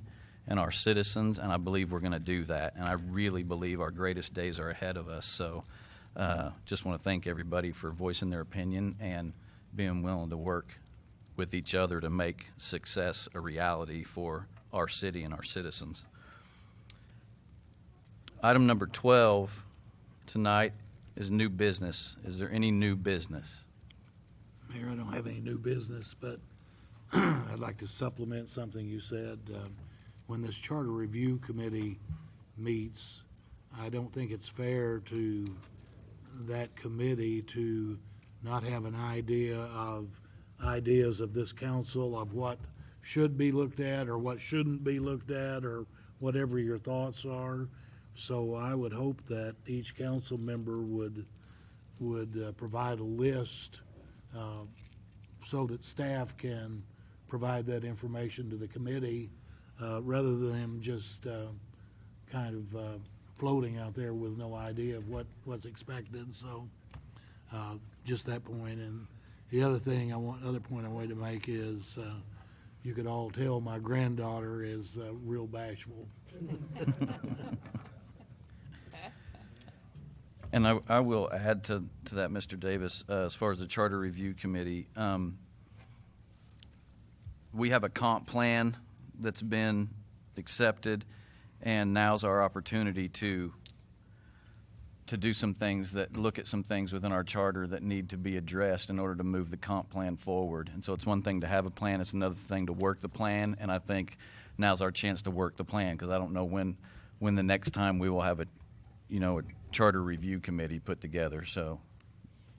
and our citizens, and I believe we're going to do that. And I really believe our greatest days are ahead of us. So just want to thank everybody for voicing their opinion and being willing to work with each other to make success a reality for our city and our citizens. Item number 12 tonight is new business. Is there any new business? Mayor, I don't have any new business, but I'd like to supplement something you said. When this Charter Review Committee meets, I don't think it's fair to that committee to not have an idea of ideas of this council of what should be looked at or what shouldn't be looked at or whatever your thoughts are. So I would hope that each council member would provide a list so that staff can provide that information to the committee rather than them just kind of floating out there with no idea of what's expected. So just that point. And the other point I wanted to make is you could all tell my granddaughter is real bashful. And I will add to that, Mr. Davis, as far as the Charter Review Committee, we have a comp plan that's been accepted, and now's our opportunity to do some things that look at some things within our charter that need to be addressed in order to move the comp plan forward. And so it's one thing to have a plan, it's another thing to work the plan, and I think now's our chance to work the plan, because I don't know when the next time we will have a Charter Review Committee put together. So,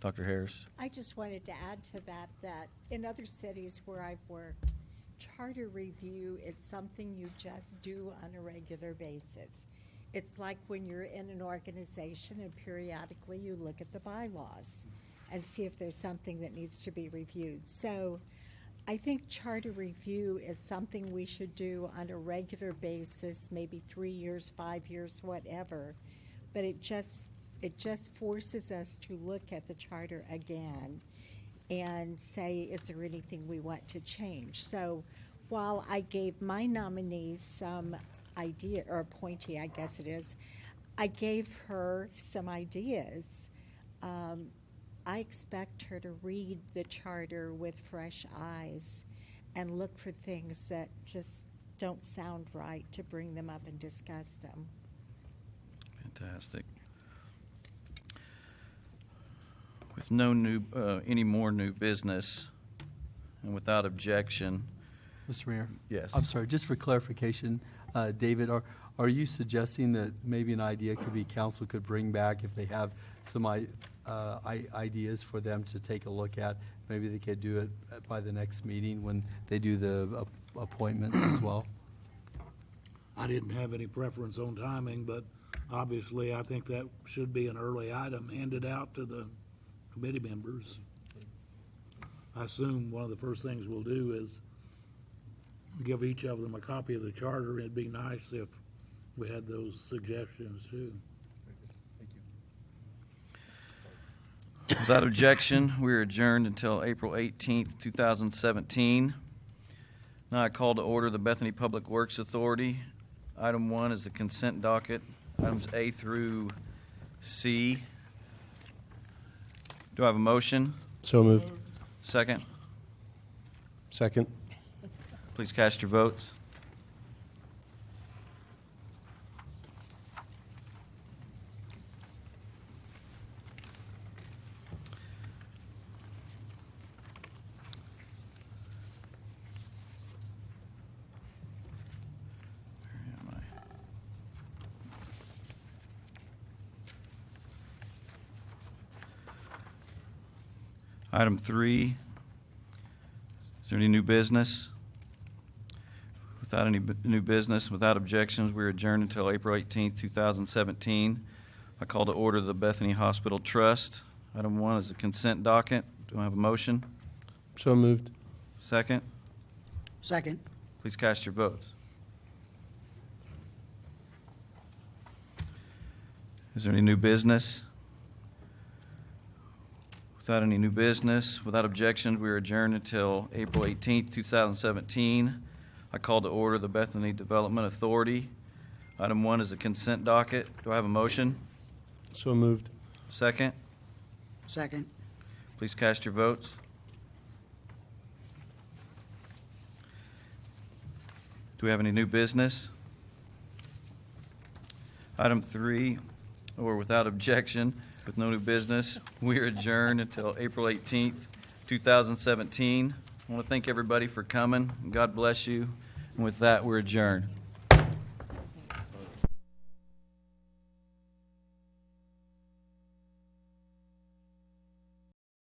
Dr. Harris? I just wanted to add to that in other cities where I've worked, charter review is something you just do on a regular basis. It's like when you're in an organization and periodically you look at the bylaws and see if there's something that needs to be reviewed. So I think charter review is something we should do on a regular basis, maybe 3 years, 5 years, whatever. But it just forces us to look at the charter again and say, is there anything we want to change? So while I gave my nominees some idea, or appointee, I guess it is, I gave her some ideas. I expect her to read the charter with fresh eyes and look for things that just don't sound right to bring them up and discuss them. Fantastic. With no any more new business, and without objection. Mr. Mayor? Yes. I'm sorry, just for clarification, David, are you suggesting that maybe an idea could be council could bring back if they have some ideas for them to take a look at? Maybe they could do it by the next meeting when they do the appointments as well? I didn't have any preference on timing, but obviously I think that should be an early item handed out to the committee members. I assume one of the first things we'll do is give each of them a copy of the charter. It'd be nice if we had those suggestions too. Without objection, we're adjourned until April 18th, 2017. Now I call to order the Bethany Public Works Authority. Item 1 is the consent docket, items A through C. Do I have a motion? So moved. Second? Second. Please cast your votes. Where am I? Item 3. Is there any new business? Without any new business, without objections, we're adjourned until April 18th, 2017. I call to order the Bethany Hospital Trust. Item 1 is the consent docket. Do I have a motion? So moved. Second? Second. Please cast your votes. Is there any new business? Without any new business, without objections, we are adjourned until April 18th, 2017. I call to order the Bethany Development Authority. Item 1 is the consent docket. Do I have a motion? So moved. Second? Second. Please cast your votes. Do we have any new business? Item 3, or without objection, with no new business, we are adjourned until April 18th, 2017. I want to thank everybody for coming. God bless you. And with that, we're adjourned.